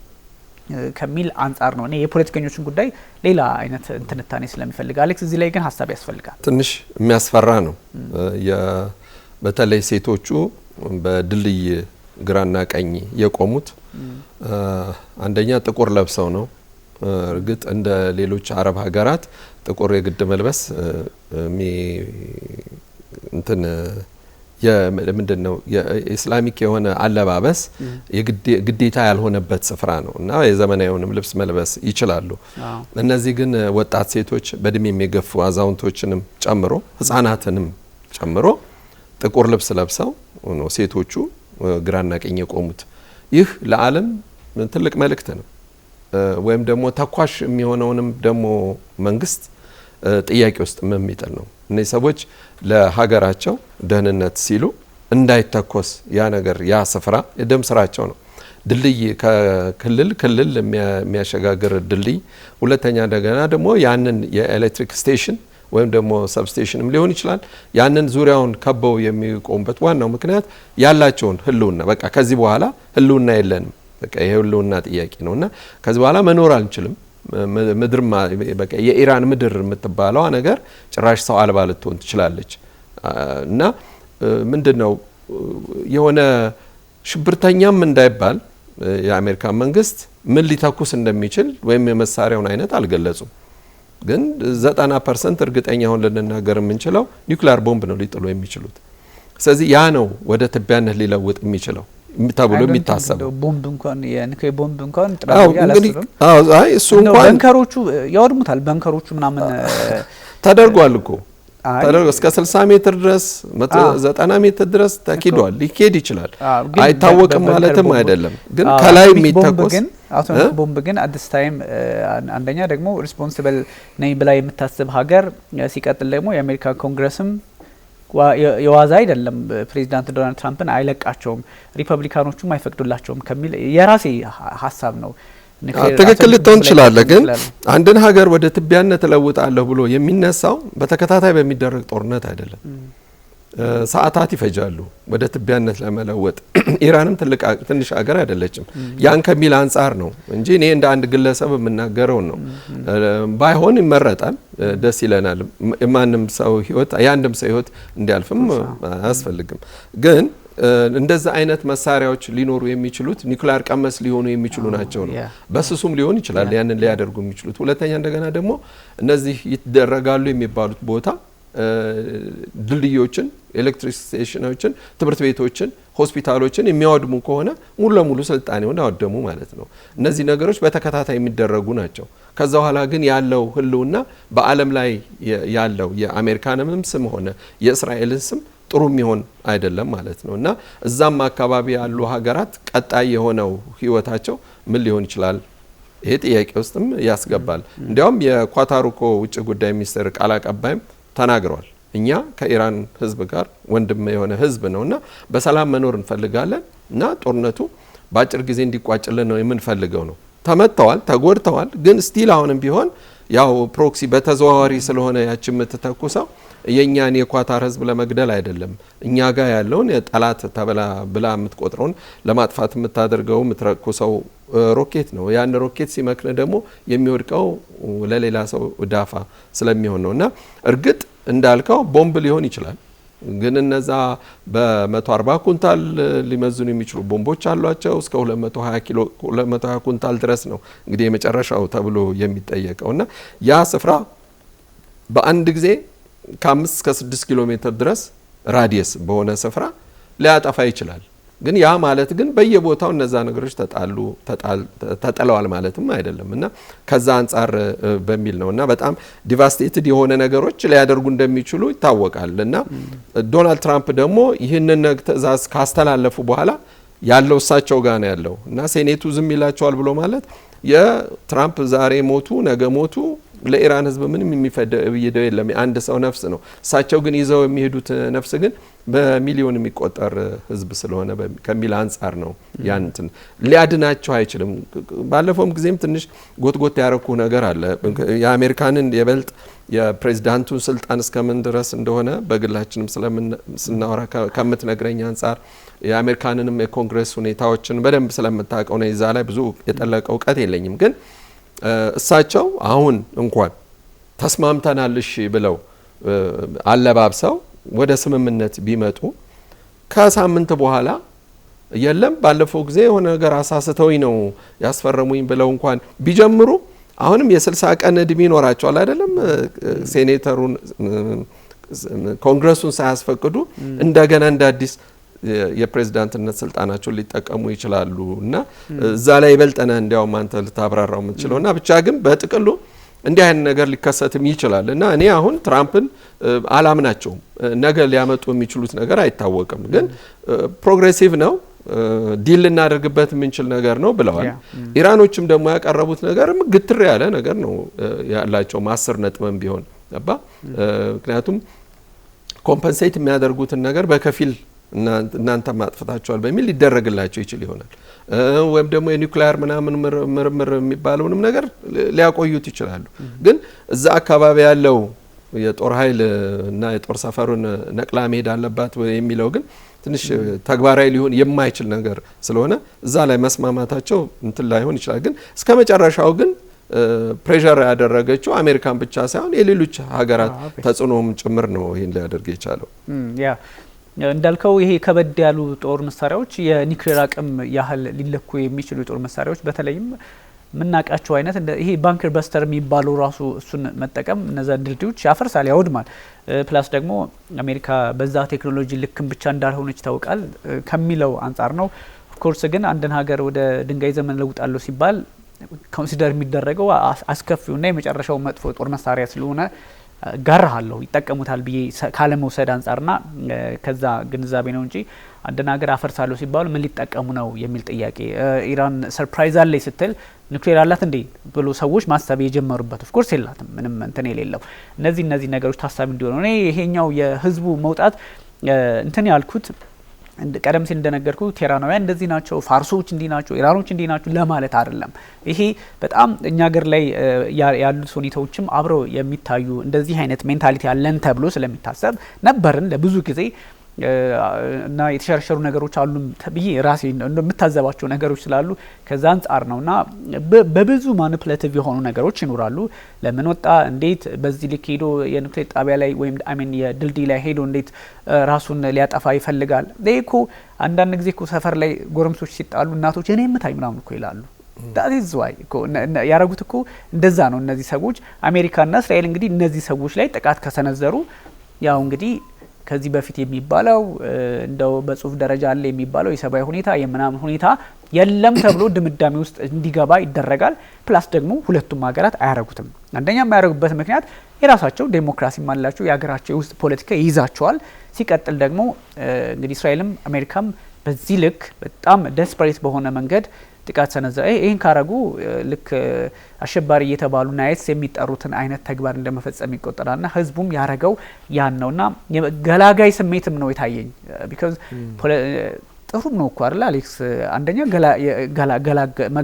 ከሚል አንፃር ነው እኔ የፖለቲከኞችን ጉዳይ ሌላ አይነት እንትንታኔ ስለሚፈልግ አሌክስ እዚህ ላይ ግን ሀሳብ ያስፈልጋል ትንሽ የሚያስፈራ ነው በተለይ ሴቶቹ በድልድይ ግራና ቀኝ የቆሙት አንደኛ ጥቁር ለብሰው ነው። እርግጥ እንደ ሌሎች አረብ ሀገራት ጥቁር የግድ መልበስ እንትን ምንድነው የኢስላሚክ የሆነ አለባበስ ግዴታ ያልሆነበት ስፍራ ነው እና የዘመናዊውንም ልብስ መልበስ ይችላሉ። እነዚህ ግን ወጣት ሴቶች በእድሜ የሚገፉ አዛውንቶችንም ጨምሮ ህፃናትንም ጨምሮ ጥቁር ልብስ ለብሰው ነው ሴቶቹ ግራና ቀኝ የቆሙት። ይህ ለዓለም ትልቅ መልእክት ነው። ወይም ደግሞ ተኳሽ የሚሆነውንም ደግሞ መንግስት ጥያቄ ውስጥ የሚጥል ነው። እነዚህ ሰዎች ለሀገራቸው ደህንነት ሲሉ እንዳይተኮስ ያ ነገር ያ ስፍራ የደም ስራቸው ነው። ድልድይ ከክልል ክልል የሚያሸጋግር ድልድይ፣ ሁለተኛ እንደገና ደግሞ ያንን የኤሌክትሪክ ስቴሽን ወይም ደግሞ ሰብስቴሽንም ሊሆን ይችላል ያንን ዙሪያውን ከበው የሚቆሙበት ዋናው ምክንያት ያላቸውን ህልውና በቃ ከዚህ በኋላ ህልውና የለንም በቃ የህልውና ጥያቄ ነውና ከዚህ በኋላ መኖር አንችልም። ምድር በቃ የኢራን ምድር የምትባለው ነገር ጭራሽ ሰው አልባ ልትሆን ትችላለች እና ምንድነው የሆነ ሽብርተኛም እንዳይባል የአሜሪካ መንግስት ምን ሊተኩስ እንደሚችል ወይም የመሳሪያውን አይነት አልገለጹም። ግን 90% እርግጠኛ ሆነን ልንናገር የምንችለው ኒውክሊየር ቦምብ ነው ሊጥሉ የሚችሉት። ስለዚህ ያ ነው ወደ ትቢያነት ሊለውጥ የሚችለው ተብሎ የሚታሰበው። ቦምብ እንኳን የኒውክሊየር ቦምብ እንኳን ጥራው ያላስብም። አይ እሱ እንኳን በንከሮቹ ያወድሙታል። በንከሮቹ ምናምን ተደርጓል እኮ ተደርጎ እስከ 60 ሜትር ድረስ 190 ሜትር ድረስ ተኪዷል። ሊኬድ ይችላል አይታወቅም ማለትም አይደለም። ግን ከላይ የሚተኮስ ግን አቶሚክ ቦምብ ግን አዲስ ታይም አንደኛ ደግሞ ሪስፖንሲብል ነኝ ብላ የምታስብ ሀገር ሲቀጥል ደግሞ የአሜሪካ ኮንግረስም የዋዛ አይደለም ፕሬዚዳንት ዶናልድ ትራምፕን አይለቃቸውም ሪፐብሊካኖቹም አይፈቅዱላቸውም ከሚል የራሴ ሀሳብ ነው። ትክክል ልትሆን ትችላለህ። ግን አንድን ሀገር ወደ ትቢያነት ለውጣለሁ ብሎ የሚነሳው በተከታታይ በሚደረግ ጦርነት አይደለም። ሰዓታት ይፈጃሉ ወደ ትቢያነት ለመለወጥ። ኢራንም ትንሽ ሀገር አይደለችም። ያን ከሚል አንጻር ነው እንጂ እኔ እንደ አንድ ግለሰብ የምናገረው ነው። ባይሆን ይመረጣል፣ ደስ ይለናል። የማንም ሰው ህይወት የአንድም ሰው ህይወት እንዲያልፍም አያስፈልግም። ግን እንደዛ አይነት መሳሪያዎች ሊኖሩ የሚችሉት ኒውክሊየር ቀመስ ሊሆኑ የሚችሉ ናቸው ነው። በስሱም ሊሆን ይችላል ያንን ሊያደርጉ የሚችሉት። ሁለተኛ እንደገና ደግሞ እነዚህ ይደረጋሉ የሚባሉት ቦታ ድልድዮችን፣ ኤሌክትሪክ ስቴሽኖችን፣ ትምህርት ቤቶችን፣ ሆስፒታሎችን የሚያወድሙ ከሆነ ሙሉ ለሙሉ ስልጣኔውን አወደሙ ማለት ነው። እነዚህ ነገሮች በተከታታይ የሚደረጉ ናቸው። ከዛ በኋላ ግን ያለው ህልውና በዓለም ላይ ያለው የአሜሪካንም ስም ሆነ የእስራኤልን ስም ጥሩ የሚሆን አይደለም ማለት ነው እና እዛም አካባቢ ያሉ ሀገራት ቀጣይ የሆነው ህይወታቸው ምን ሊሆን ይችላል ይሄ ጥያቄ ውስጥም ያስገባል። እንዲያውም የኳታሩኮ ውጭ ጉዳይ ሚኒስትር ቃል አቀባይም ተናግረዋል። እኛ ከኢራን ህዝብ ጋር ወንድም የሆነ ህዝብ ነውና በሰላም መኖር እንፈልጋለን እና ጦርነቱ በአጭር ጊዜ እንዲቋጭልን ነው የምንፈልገው ነው። ተመተዋል፣ ተጎድተዋል። ግን ስቲል አሁንም ቢሆን ያው ፕሮክሲ በተዘዋዋሪ ስለሆነ ያቺ የምትተኩሰው የኛን የኳታር ህዝብ ለመግደል አይደለም። እኛ ጋር ያለውን የጠላት ተበላ ብላ የምትቆጥረውን ለማጥፋት የምታደርገው የምትረኩሰው ሮኬት ነው። ያን ሮኬት ሲመክን ደግሞ የሚወድቀው ለሌላ ሰው ዳፋ ስለሚሆን ነውና እርግጥ እንዳልከው ቦምብ ሊሆን ይችላል። ግን እነዛ በ140 ኩንታል ሊመዝኑ የሚችሉ ቦምቦች አሏቸው። እስከ 220 ኩንታል ድረስ ነው እንግዲህ የመጨረሻው ተብሎ የሚጠየቀውና ያ ስፍራ በአንድ ጊዜ ከ5 እስከ 6 ኪሎ ሜትር ድረስ ራዲየስ በሆነ ስፍራ ሊያጠፋ ይችላል። ግን ያ ማለት ግን በየቦታው እነዛ ነገሮች ተጠለዋል ማለትም አይደለም እና ከዛ አንጻር በሚል ነውና በጣም ዲቫስቴትድ የሆነ ነገሮች ሊያደርጉ እንደሚችሉ ይታወቃል። እና ዶናልድ ትራምፕ ደግሞ ይህንን ትዕዛዝ ካስተላለፉ በኋላ ያለው እሳቸው ጋር ነው ያለው እና ሴኔቱ ዝም ይላቸዋል ብሎ ማለት የትራምፕ ዛሬ ሞቱ ነገ ሞቱ ለኢራን ህዝብ ምንም የሚፈይደው የለም። አንድ ሰው ነፍስ ነው። እሳቸው ግን ይዘው የሚሄዱት ነፍስ ግን በሚሊዮን የሚቆጠር ህዝብ ስለሆነ ከሚል አንጻር ነው ያንትን ሊያድናቸው አይችልም። ባለፈውም ጊዜም ትንሽ ጎትጎት ያረኩ ነገር አለ። የአሜሪካንን የበልጥ የፕሬዝዳንቱን ስልጣን እስከምን ድረስ እንደሆነ በግላችንም ስናወራ ከምትነግረኝ አንጻር የአሜሪካንንም የኮንግረስ ሁኔታዎችን በደንብ ስለምታውቀው ነው። እዛ ላይ ብዙ የጠለቀ እውቀት የለኝም። ግን እሳቸው አሁን እንኳን ተስማምተናል እሺ ብለው አለባብሰው ወደ ስምምነት ቢመጡ ከሳምንት በኋላ የለም ባለፈው ጊዜ የሆነ ነገር አሳስተውኝ ነው ያስፈረሙኝ ብለው እንኳን ቢጀምሩ አሁንም የ60 ቀን እድሜ ይኖራቸዋል አይደለም ሴኔተሩን ኮንግረሱን ሳያስፈቅዱ እንደገና እንደ አዲስ የፕሬዝዳንትነት ስልጣናቸውን ሊጠቀሙ ይችላሉ እና እዛ ላይ ይበልጠና እንዲያው ማንተ ልታብራራው የምትችለውና ብቻ ግን በጥቅሉ እንዲህ አይነት ነገር ሊከሰትም ይችላል እና እኔ አሁን ትራምፕን አላምናቸውም ነገ ሊያመጡ የሚችሉት ነገር አይታወቅም ግን ፕሮግሬሲቭ ነው ዲል እናደርግበት የምንችል ነገር ነው ብለዋል ኢራኖችም ደግሞ ያቀረቡት ነገርም ግትር ያለ ነገር ነው ያላቸው 10 ነጥብም ቢሆን አባ ምክንያቱም ኮምፐንሴት የሚያደርጉትን ነገር በከፊል እናንተ ማጥፋታቸዋል በሚል ሊደረግላቸው ይችል ይሆናል ወይም ደግሞ የኒውክሊየር ምናምን ምርምር የሚባለውንም ነገር ሊያቆዩት ይችላሉ ግን እዛ አካባቢ ያለው የጦር ኃይል እና የጦር ሰፈሩን ነቅላ መሄድ አለባት የሚለው ግን ትንሽ ተግባራዊ ሊሆን የማይችል ነገር ስለሆነ እዛ ላይ መስማማታቸው እንትን ላይሆን ይችላል ግን እስከመጨረሻው ግን ፕሬሸር ያደረገችው አሜሪካን ብቻ ሳይሆን የሌሎች ሀገራት ተጽዕኖም ጭምር ነው ይሄን ሊያደርግ የቻለው ያ እንዳልከው ይሄ ከበድ ያሉ ጦር መሳሪያዎች የኒውክሌር አቅም ያህል ሊለኩ የሚችሉ ጦር መሳሪያዎች በተለይም ምናቃቸው አይነት ይሄ ባንከር በስተር የሚባለው ራሱ እሱን መጠቀም እነዛ ድልድዮች ያፈርሳል ያወድማል ፕላስ ደግሞ አሜሪካ በዛ ቴክኖሎጂ ልክም ብቻ እንዳልሆነች ታውቃል ከሚለው አንፃር ነው ኦፍ ኮርስ ግን አንድን ሀገር ወደ ድንጋይ ዘመን ለውጣለው ሲባል ኮንሲደር የሚደረገው አስከፊውና የመጨረሻው መጥፎ ጦር መሳሪያ ስለሆነ ጋራሃለሁ ይጠቀሙታል ብዬ ካለ መውሰድ አንፃርና ከዛ ግንዛቤ ነው እንጂ አንድን ሀገር አፈርሳለሁ ሲባሉ ምን ሊጠቀሙ ነው የሚል ጥያቄ ኢራን ሰርፕራይዝ አለ ስትል ኒውክሌር አላት እንዴ ብሎ ሰዎች ማሰብ የጀመሩበት ኦፍ ኮርስ የላትም ምንም እንትን የሌለው እነዚህ ነገሮች ታሳቢ እንዲሆኑ እኔ ይሄኛው የህዝቡ መውጣት እንትን ያልኩት ቀደም ሲል እንደነገርኩ ቴራናውያን እንደዚህ ናቸው ፋርሶች እንዲህ ናቸው ኢራኖች እንዲህ ናቸው ለማለት አይደለም ይሄ በጣም እኛ ሀገር ላይ ያሉት ሁኔታዎችም አብረው የሚታዩ እንደዚህ አይነት ሜንታሊቲ ያለን ተብሎ ስለሚታሰብ ነበርን ለብዙ ጊዜ እና የተሸረሸሩ ነገሮች አሉ ብዬ ራሴ እንደምታዘባቸው ነገሮች ስላሉ ከዛ አንፃር ነውና በብዙ ማኒፑሌቲቭ የሆኑ ነገሮች ይኖራሉ ለምን ወጣ እንዴት በዚህ ልክ ሄዶ የኒውክሌር ጣቢያ ላይ ወይም አሜን የድልድይ ላይ ሄዶ እንዴት ራሱን ሊያጠፋ ይፈልጋል ለይኮ አንዳንድ ጊዜ እኮ ሰፈር ላይ ጎረምሶች ሲጣሉ እናቶች እኔ ምታይ ምናምን እኮ ይላሉ that is why ያረጉት እኮ እንደዛ ነው እነዚህ ሰዎች አሜሪካና እስራኤል እንግዲህ እነዚህ ሰዎች ላይ ጥቃት ከሰነዘሩ ያው እንግዲህ ከዚህ በፊት የሚባለው እንደው በጽሁፍ ደረጃ አለ የሚባለው የሰብአዊ ሁኔታ የምናምን ሁኔታ የለም ተብሎ ድምዳሜ ውስጥ እንዲገባ ይደረጋል ፕላስ ደግሞ ሁለቱም ሀገራት አያረጉትም አንደኛ የማያረጉበት ምክንያት የራሳቸው ዴሞክራሲ ማላቸው የሀገራቸው ውስጥ ፖለቲካ ይይዛቸዋል ሲቀጥል ደግሞ እንግዲህ እስራኤልም አሜሪካም በዚህ ልክ በጣም ዴስፐሬት በሆነ መንገድ ጥቃት ሰነዘ ይሄን ካረጉ ልክ አሸባሪ እየተባሉ ናይስ የሚጠሩትን አይነት ተግባር እንደመፈጸም ይቆጠራልና ህዝቡም ያረገው ያን ነውና ገላጋይ ስሜትም ነው የታየኝ ቢኮዝ ጥሩም ነው እኮ አይደል አሌክስ አንደኛ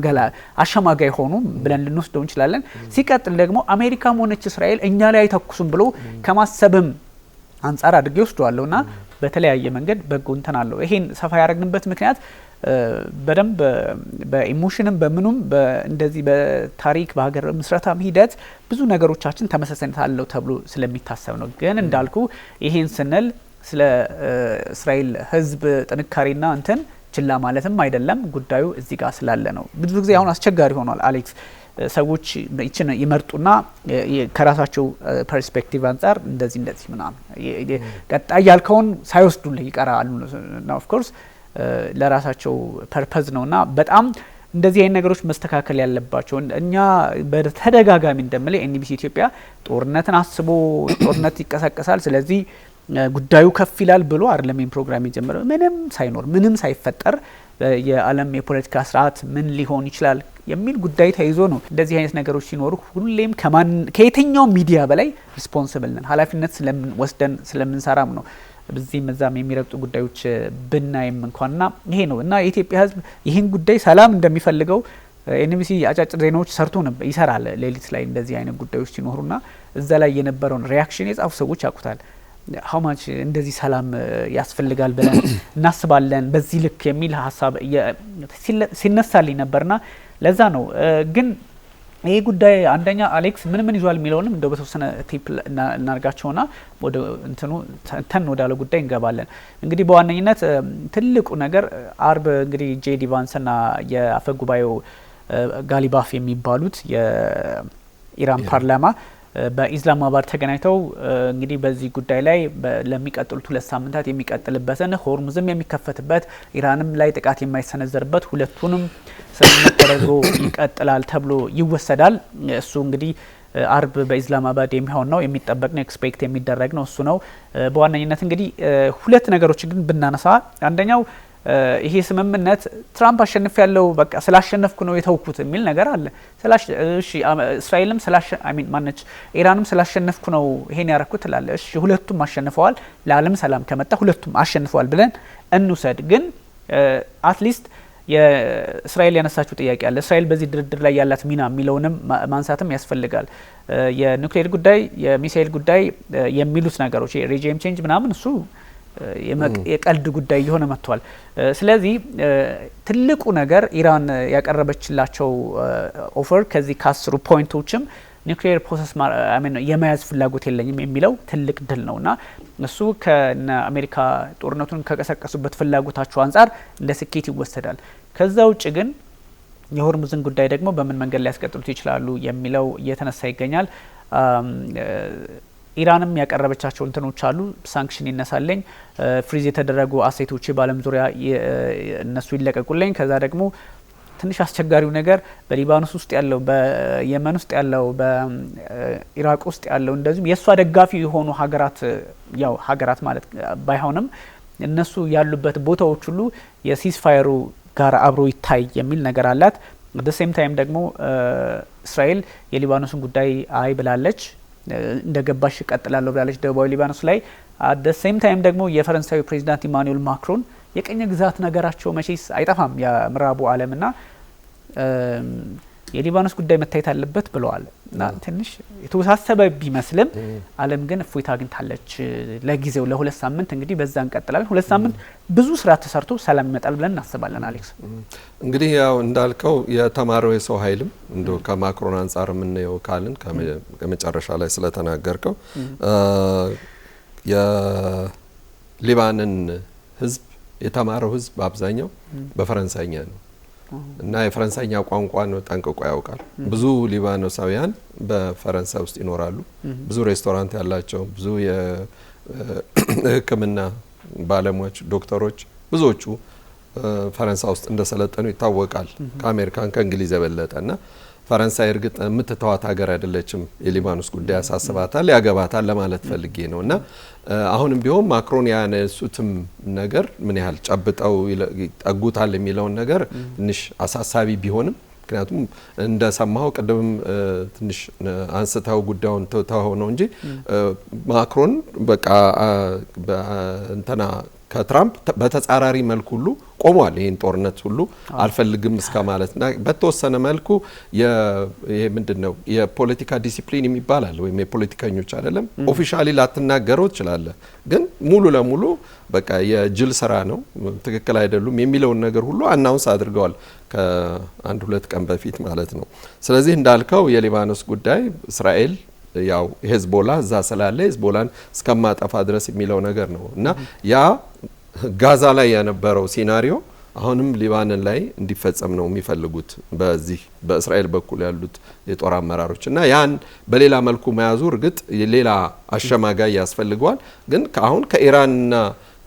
ገላ አሸማጋይ ሆኑ ብለን ልንወስደው እንችላለን ሲቀጥል ደግሞ አሜሪካም ሆነች እስራኤል እኛ ላይ አይተኩሱም ብሎ ከማሰብም አንፃር አድርጌ ወስደዋለሁና በተለያየ መንገድ በጎ እንትን አለው ይሄን ሰፋ ያረግንበት ምክንያት በደንብ በኢሞሽንም በምኑም እንደዚህ በታሪክ በሀገር ምስረታም ሂደት ብዙ ነገሮቻችን ተመሳሳይነት አለው ተብሎ ስለሚታሰብ ነው ግን እንዳልኩ ይሄን ስንል ስለ እስራኤል ህዝብ ጥንካሬና እንትን ችላ ማለትም አይደለም ጉዳዩ እዚህ ጋር ስላለ ነው ብዙ ጊዜ አሁን አስቸጋሪ ሆኗል አሌክስ ሰዎች ይችን ይመርጡና ከራሳቸው ፐርስፔክቲቭ አንፃር እንደዚህ ምናምን ቀጣይ ያልከውን ሳይወስዱልህ ይቀራሉ እና ኦፍ ኮርስ ለራሳቸው ፐርፐዝ ነውና በጣም እንደዚህ አይነት ነገሮች መስተካከል ያለባቸው እኛ በተደጋጋሚ እንደምለ ኤንቢሲ ኢትዮጵያ ጦርነትን አስቦ ጦርነት ይቀሰቀሳል ስለዚህ ጉዳዩ ከፍ ይላል ብሎ አይደለም ይሄን ፕሮግራም የጀመረው ምንም ሳይኖር ምንም ሳይፈጠር የዓለም የፖለቲካ ስርዓት ምን ሊሆን ይችላል የሚል ጉዳይ ተይዞ ነው እንደዚህ አይነት ነገሮች ሲኖሩ ሁሌም ከየትኛው ሚዲያ በላይ ሪስፖንሲብል ነን ኃላፊነት ስለምንወስደን ስለምንሰራም ነው በዚህ መዛም የሚረግጡ ጉዳዮች ብናይም እንኳንና ይሄ ነው እና የኢትዮጵያ ህዝብ ይሄን ጉዳይ ሰላም እንደሚፈልገው ኤንቢሲ አጫጭር ዜናዎች ሰርቶ ነበር ይሰራል ሌሊት ላይ እንደዚህ አይነት ጉዳዮች ሲኖሩና እዛ ላይ የነበረውን ሪአክሽን የጻፉ ሰዎች ያቁታል how much እንደዚህ ሰላም ያስፈልጋል ብለን እናስባለን በዚህ ልክ የሚል ሐሳብ ሲነሳልኝ ነበርና ለዛ ነው ግን ይሄ ጉዳይ አንደኛ አሌክስ ምን ይዟል የሚለውንም እንደው በተወሰነ ቲፕ እናርጋቸውና ወደ እንትኑ ተን ወዳለ ጉዳይ እንገባለን። እንግዲህ በዋነኝነት ትልቁ ነገር አርብ እንግዲህ ጄዲ ቫንስና የአፈ ጉባኤው ጋሊባፍ የሚባሉት የኢራን ፓርላማ በኢስላማባድ ተገናኝተው እንግዲህ በዚህ ጉዳይ ላይ ለሚቀጥሉት 2 ሳምንታት የሚቀጥልበትን ሆርሙዝም የሚከፈትበት ኢራንም ላይ ጥቃት የማይሰነዘርበት ሁለቱንም ስምምነት ተደርጎ ይቀጥላል ተብሎ ይወሰዳል። እሱ እንግዲህ አርብ በኢስላማባድ የሚሆን ነው የሚጠበቅ ነው ኤክስፔክት የሚደረግ ነው እሱ ነው። በዋነኝነት እንግዲህ ሁለት ነገሮች ግን ብናነሳ አንደኛው ይሄ ስምምነት ትራምፕ አሸንፍ ያለው በቃ ስላሸነፍኩ ነው የተውኩት የሚል ነገር አለ። እሺ እስራኤልም ማነች ኢራንም ስላሸነፍኩ ነው ይሄን ያረኩት ትላለ። እሺ ሁለቱም አሸንፈዋል፣ ለዓለም ሰላም ከመጣ ሁለቱም አሸንፈዋል ብለን እንውሰድ። ግን አትሊስት የእስራኤል ያነሳችው ጥያቄ አለ። እስራኤል በዚህ ድርድር ላይ ያላት ሚና የሚለውንም ማንሳትም ያስፈልጋል። የኒውክሌር ጉዳይ፣ የሚሳኤል ጉዳይ የሚሉት ነገሮች ሬጂም ቼንጅ ምናምን እሱ የቀልድ ጉዳይ እየሆነ መጥቷል። ስለዚህ ትልቁ ነገር ኢራን ያቀረበችላቸው ኦፈር ከዚህ ከ10 ፖይንቶችም ኒውክሌር ፕሮሰስ የመያዝ ፍላጎት የለኝም የሚለው ትልቅ ድል ነውና እሱ ከአሜሪካ ጦርነቱን ከቀሰቀሱበት ፍላጎታቸው አንጻር እንደ ስኬት ይወሰዳል። ከዛ ውጭ ግን የሆርሙዝን ጉዳይ ደግሞ በምን መንገድ ላይ ያስቀጥሉት ይችላሉ የሚለው እየተነሳ ይገኛል። ኢራንም ያቀረበቻቸው እንትኖች አሉ። ሳንክሽን ይነሳለኝ፣ ፍሪዝ የተደረጉ አሴቶች በዓለም ዙሪያ እነሱ ይለቀቁልኝ። ከዛ ደግሞ ትንሽ አስቸጋሪው ነገር በሊባኖስ ውስጥ ያለው፣ በየመን ውስጥ ያለው፣ በኢራቅ ውስጥ ያለው እንደዚሁም የእሷ ደጋፊ የሆኑ ሀገራት ማለት ባይሆንም እነሱ ያሉበት ቦታዎች ሁሉ የሲዝፋየሩ ጋር አብሮ ይታይ የሚል ነገር አላት። በሴም ታይም ደግሞ እስራኤል የሊባኖስን ጉዳይ አይ ብላለች፣ እንደገባሽ ቀጥላለሁ ብላለች ደቡባዊ ሊባኖስ ላይ። አት ሴም ታይም ደግሞ የፈረንሳዩ ፕሬዚዳንት ኢማኑኤል ማክሮን የቀኝ ግዛት ነገራቸው መቼስ አይጠፋም የምዕራቡ ዓለምና የሊባኖስ ጉዳይ መታየት አለበት ብለዋል። እና ትንሽ የተወሳሰበ ቢመስልም ዓለም ግን እፎይታ አግኝታለች ለጊዜው ለ2 ሳምንት። እንግዲህ በዛ እንቀጥላለን። 2 ሳምንት ብዙ ስራ ተሰርቶ ሰላም ይመጣል ብለን እናስባለን። አሌክስ እንግዲህ ያው እንዳልከው የተማረው የሰው ኃይልም እንደው ከማክሮን አንጻር የምናየው ካልን ከመጨረሻ ላይ ስለተናገርከው የሊባንን ህዝብ የተማረው ህዝብ በአብዛኛው በፈረንሳይኛ ነው እና የፈረንሳይኛ ቋንቋ ነው ጠንቅቆ ያውቃል። ብዙ ሊባኖሳውያን በፈረንሳይ ውስጥ ይኖራሉ። ብዙ ሬስቶራንት ያላቸው፣ ብዙ የሕክምና ባለሙያዎች ዶክተሮች ብዙዎቹ ፈረንሳይ ውስጥ እንደሰለጠኑ ይታወቃል። ከአሜሪካን ከእንግሊዝ የበለጠና ፈረንሳይ እርግጥ የምትተዋት ሀገር አይደለችም። የሊባኖስ ጉዳይ ያሳስባታል፣ ያገባታል ለማለት ፈልጌ ነውና አሁንም ቢሆን ማክሮን ያነሱትም ነገር ምን ያህል ጨብጠው ይጠጉታል የሚለውን ነገር ትንሽ አሳሳቢ ቢሆንም ምክንያቱም እንደሰማው ቀደም ትንሽ አንስተው ጉዳዩን ተው ነው እንጂ ማክሮን በቃ እንተና ከትራምፕ በተጻራሪ መልኩ ሁሉ ቆሟል። ይሄን ጦርነት ሁሉ አልፈልግም እስከ ማለትና በተወሰነ መልኩ ይሄ ምንድነው የፖለቲካ ዲሲፕሊን የሚባላል ወይም የፖለቲከኞች አይደለም ኦፊሻሊ ላትናገረው ይችላል፣ ግን ሙሉ ለሙሉ በቃ የጅል ስራ ነው ትክክል አይደሉም የሚለውን ነገር ሁሉ አናውንስ አድርገዋል ከአንድ 2 ቀን በፊት ማለት ነው። ስለዚህ እንዳልከው የሊባኖስ ጉዳይ እስራኤል ያው ሄዝቦላ እዛ ስላለ ሄዝቦላን እስከማጠፋ ድረስ የሚለው ነገር ነው እና ያ ጋዛ ላይ የነበረው ሲናሪዮ አሁንም ሊባኖን ላይ እንዲፈጸም ነው የሚፈልጉት በዚህ በእስራኤል በኩል ያሉት የጦር አመራሮች እና ያን በሌላ መልኩ መያዙ እርግጥ ሌላ አሸማጋይ ያስፈልገዋል። ግን አሁን ከኢራንና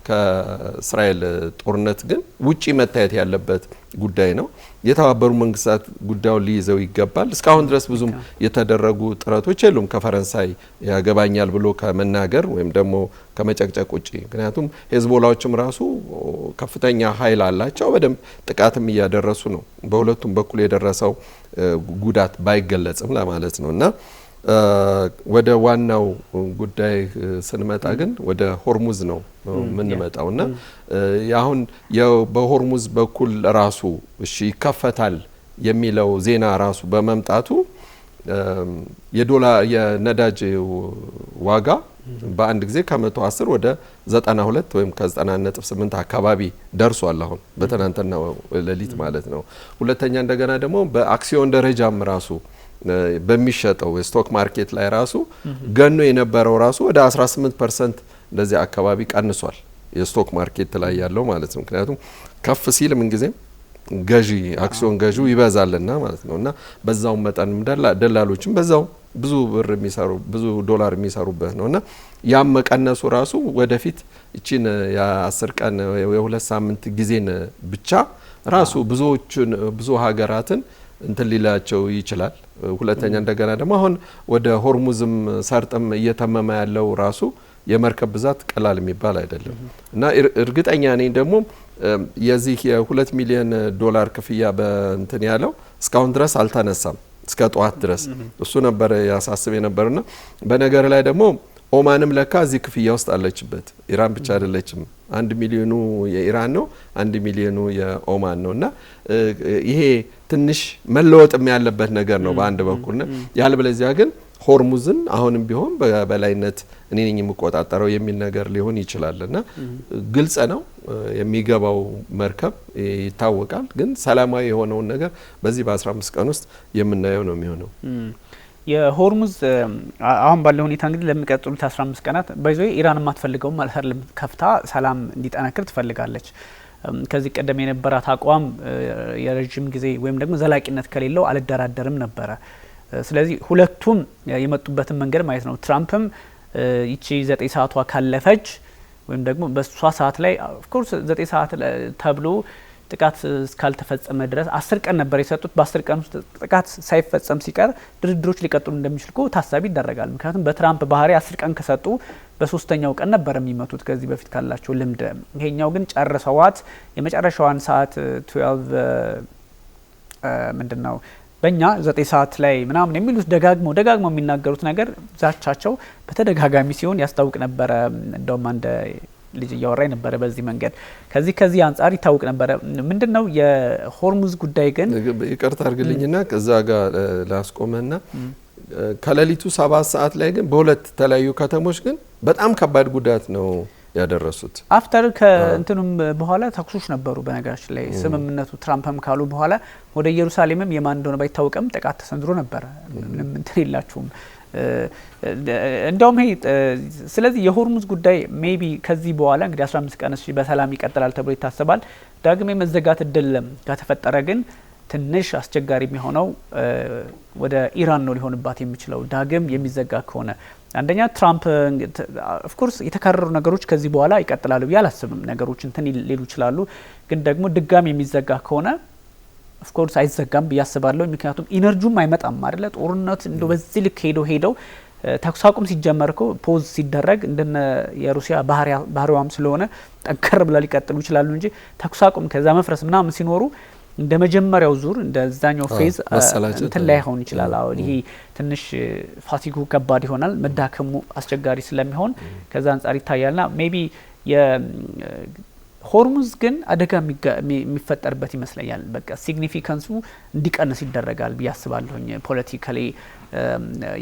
ከእስራኤል ጦርነት ግን ውጪ መታየት ያለበት ጉዳይ ነው። የተባበሩ መንግስታት ጉዳዩን ሊይዘው ይገባል። እስካሁን ድረስ ብዙም የተደረጉ ጥረቶች የሉም ከፈረንሳይ ያገባኛል ብሎ ከመናገር ወይም ደግሞ ከመጨቅጨቅ ውጪ። ምክንያቱም ሄዝቦላዎችም ራሱ ከፍተኛ ኃይል አላቸው፣ በደንብ ጥቃትም እያደረሱ ነው። በሁለቱም በኩል የደረሰው ጉዳት ባይገለጽም ለማለት ነው እና ወደ ዋናው ጉዳይ ስንመጣ ግን ወደ ሆርሙዝ ነው የምንመጣው እና አሁን በሆርሙዝ በኩል ራሱ እሺ ይከፈታል የሚለው ዜና ራሱ በመምጣቱ የነዳጅ ዋጋ በአንድ ጊዜ ከ110 ወደ 92 ወይም ከ90.8 አካባቢ ደርሷል። አሁን በትናንትናው ሌሊት ማለት ነው። ሁለተኛ እንደገና ደግሞ በአክሲዮን ደረጃም ራሱ በሚሸጠው የስቶክ ማርኬት ላይ ራሱ ገኖ የነበረው ራሱ ወደ 18% እንደዚህ አካባቢ ቀንሷል። የስቶክ ማርኬት ላይ ያለው ማለት ነው። ምክንያቱም ከፍ ሲል ምን ጊዜም ገዢ አክሲዮን ገዢው ይበዛልና ማለት ነውና በዛው መጠንም ደላሎችም በዛው ብዙ ብር የሚሰሩ ብዙ ዶላር የሚሰሩበት ነውና ያም መቀነሱ ራሱ ወደፊት እቺን የ10 ቀን የ2 ሳምንት ጊዜን ብቻ ራሱ ብዙ ሀገራትን እንትን ሊላቸው ይችላል። ሁለተኛ እንደገና ደግሞ አሁን ወደ ሆርሙዝም ሰርጥም እየተመመ ያለው ራሱ የመርከብ ብዛት ቀላል የሚባል አይደለም እና እርግጠኛ ነኝ ደግሞ የዚህ የ2 ሚሊዮን ዶላር ክፍያ በእንትን ያለው እስካሁን ድረስ አልተነሳም። እስከ ጧት ድረስ እሱ ነበር ያሳስብ የነበርና በነገር ላይ ደግሞ ኦማንም ለካ እዚህ ክፍያ ውስጥ አለችበት። ኢራን ብቻ አይደለችም። 1 ሚሊዮኑ የኢራን ነው፣ 1 ሚሊዮኑ የኦማን ነውና ይሄ ትንሽ መለወጥም ያለበት ነገር ነው በአንድ በኩል ነው። ያልበለዚያ ግን ሆርሙዝን አሁንም ቢሆን በበላይነት እኔ ነኝ የምቆጣጠረው የሚል ነገር ሊሆን ይችላልና ግልጽ ነው። የሚገባው መርከብ ይታወቃል። ግን ሰላማዊ የሆነውን ነገር በዚህ በ15 ቀን ውስጥ የምናየው ነው የሚሆነው። የሆርሙዝ አሁን ባለው ሁኔታ እንግዲህ ለሚቀጥሉት 15 ቀናት ባይዘው ኢራን የማትፈልገው ማለት አይደለም፣ ከፍታ ሰላም እንዲጠነክር ትፈልጋለች። ከዚህ ቀደም የነበራት አቋም የረጅም ጊዜ ወይም ደግሞ ዘላቂነት ከሌለው አልደራደርም ነበረ። ስለዚህ ሁለቱም የመጡበትን መንገድ ማለት ነው። ትራምፕም ይቺ 9 ሰዓቷ ካለፈች ወይም ደግሞ በሷ ሰዓት ላይ ኦፍ ኮርስ 9 ሰዓት ተብሎ ጥቃት እስካልተፈጸመ ድረስ 10 ቀን ነበር የሰጡት። በ10 ቀን ውስጥ ጥቃት ሳይፈጸም ሲቀር ድርድሮች ሊቀጥሉ እንደሚችሉ ታሳቢ ይደረጋል። ምክንያቱም በትራምፕ ባህሪ 10 ቀን ከሰጡ በሶስተኛው ቀን ነበር የሚመቱት ከዚህ በፊት ካላቸው ልምድ። ይሄኛው ግን ጨርሰዋት የመጨረሻዋን ሰዓት 12 ምንድነው በእኛ 9 ሰዓት ላይ ምናምን የሚሉት ደጋግመው የሚናገሩት ነገር ዛቻቸው በተደጋጋሚ ሲሆን ያስታውቅ ነበረ። እንደውም አንድ ልጅ እያወራኝ ነበረ በዚህ መንገድ ከዚህ አንጻር ይታወቅ ነበረ። ምንድነው የሆርሙዝ ጉዳይ ግን ይቅርታ አድርግልኝና ከዛ ጋር ላስቆመና ከሌሊቱ 7 ሰዓት ላይ ግን በሁለት ተለያዩ ከተሞች ግን በጣም ከባድ ጉዳት ነው ያደረሱት። አፍተር ከእንትኑም በኋላ ተኩሶች ነበሩ። በነገራችን ላይ ስምምነቱ ትራምፕም ካሉ በኋላ ወደ ኢየሩሳሌምም የማን እንደሆነ ባይታወቅም ጥቃት ተሰንዝሮ ነበር። ምንም እንትን የላችሁም እንደውም ይሄ ስለዚህ የሆርሙዝ ጉዳይ ሜቢ ከዚህ በኋላ እንግዲህ 15 ቀን በሰላም ይቀጥላል ተብሎ ይታሰባል። ዳግም የመዘጋት እድል ከተፈጠረ ግን ትንሽ አስቸጋሪ የሚሆነው ወደ ኢራን ነው ሊሆንባት የሚችለው ዳግም የሚዘጋ ከሆነ። አንደኛ ትራምፕ ኦፍ ኮርስ የተካረሩ ነገሮች ከዚህ በኋላ ይቀጥላሉ ብዬ አላስብም። ነገሮች እንትን ሊሉ ይችላሉ። ግን ደግሞ ድጋም የሚዘጋ ከሆነ ኦፍ ኮርስ አይዘጋም ብዬ አስባለሁ። ምክንያቱም ኢነርጂውም አይመጣም አይደለ? ጦርነት እንደው በዚህ ልክ ሄደው ተኩስ አቁም ሲጀመር እኮ ፖዝ ሲደረግ እንደነ የሩሲያ ባህሪዋም ስለሆነ ጠንከር ብላ ሊቀጥሉ ይችላሉ እንጂ ተኩስ አቁም ከዛ መፍረስ ምናምን ሲኖሩ እንደ መጀመሪያው ዙር እንደዛኛው ፌዝ እንትን ላይ ሆን ይችላል። አሁን ይሄ ትንሽ ፋቲጉ ከባድ ይሆናል፣ መዳከሙ አስቸጋሪ ስለሚሆን ከዛ አንጻር ይታያልና ሜቢ የሆርሙዝ ግን አደጋ የሚፈጠርበት ይመስለኛል። በቃ ሲግኒፊካንሱ እንዲቀንስ ይደረጋል ብዬ አስባለሁኝ። ፖለቲካሊ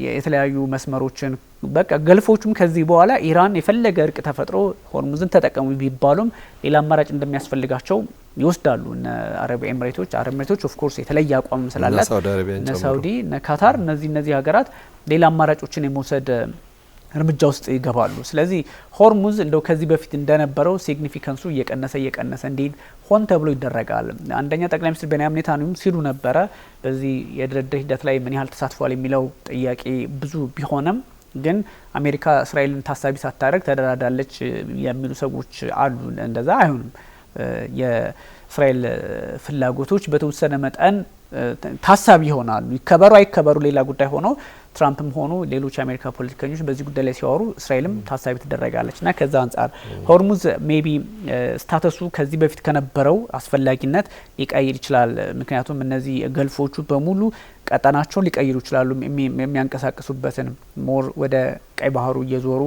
የተለያዩ መስመሮችን በቃ ገልፎቹም ከዚህ በኋላ ኢራን የፈለገ እርቅ ተፈጥሮ ሆርሙዝን ተጠቀሙ ቢባሉም ሌላ አማራጭ እንደሚያስፈልጋቸው ይወስዳሉ። እነ አረብ ኤምሬቶች ኦፍ ኮርስ የተለየ አቋም ስላላት እነ ሳውዲ እነ ካታር እነዚህ ሀገራት ሌላ አማራጮችን የመውሰድ እርምጃ ውስጥ ይገባሉ። ስለዚህ ሆርሙዝ እንደው ከዚህ በፊት እንደነበረው ሲግኒፊካንሱ እየቀነሰ እንዲሄድ ሆን ተብሎ ይደረጋል። አንደኛ ጠቅላይ ሚኒስትር ቤንያሚን ኔታንያሁ ሲሉ ነበረ በዚህ የድርድር ሂደት ላይ ምን ያህል ተሳትፏል የሚለው ጥያቄ ብዙ ቢሆንም ግን አሜሪካ እስራኤልን ታሳቢ ሳታደርግ ተደራዳለች የሚሉ ሰዎች አሉ። እንደዛ አይሆንም። የእስራኤል ፍላጎቶች በተወሰነ መጠን ታሳቢ ይሆናሉ። ይከበሩ አይከበሩ ሌላ ጉዳይ ሆኖ ትራምፕም ሆኑ ሌሎች የአሜሪካ ፖለቲከኞች በዚህ ጉዳይ ላይ ሲያወሩ እስራኤልም ታሳቢ ትደረጋለች እና ከዛ አንጻር ሆርሙዝ ሜቢ ስታተሱ ከዚህ በፊት ከነበረው አስፈላጊነት ሊቀይር ይችላል። ምክንያቱም እነዚህ ገልፎቹ በሙሉ ቀጠናቸውን ሊቀይሩ ይችላሉ። የሚያንቀሳቅሱበትን ሞር ወደ ቀይ ባህሩ እየዞሩ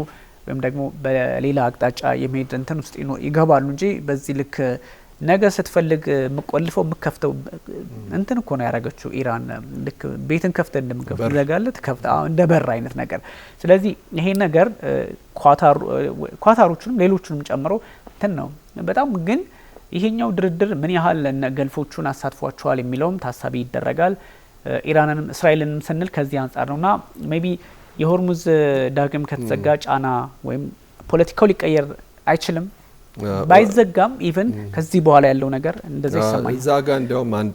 ወይም ደግሞ በሌላ አቅጣጫ የመሄድ እንትን ውስጥ ይገባሉ እንጂ በዚህ ልክ ነገ ስትፈልግ ምቆልፈው ምከፍተው እንትን እኮ ነው ያረጋችው ኢራን። ልክ ቤትን ከፍተ እንደምከፍት ዘጋለት ከፍታ እንደ በር አይነት ነገር። ስለዚህ ይሄ ነገር ኳታሮቹንም ሌሎቹንም ጨምሮ እንትን ነው በጣም። ግን ይሄኛው ድርድር ምን ያህል ገልፎቹን አሳትፏቸዋል የሚለውም ታሳቢ ይደረጋል። ኢራንንም እስራኤልንም ስንል ከዚህ አንጻር ነውና ሜቢ የሆርሙዝ ዳግም ከተዘጋ ጫና ወይም ፖለቲካው ሊቀየር አይችልም ባይዘጋም ኢቭን ከዚህ በኋላ ያለው ነገር እንደዚህ ይሰማኝ ዛጋ እንዲያውም አንድ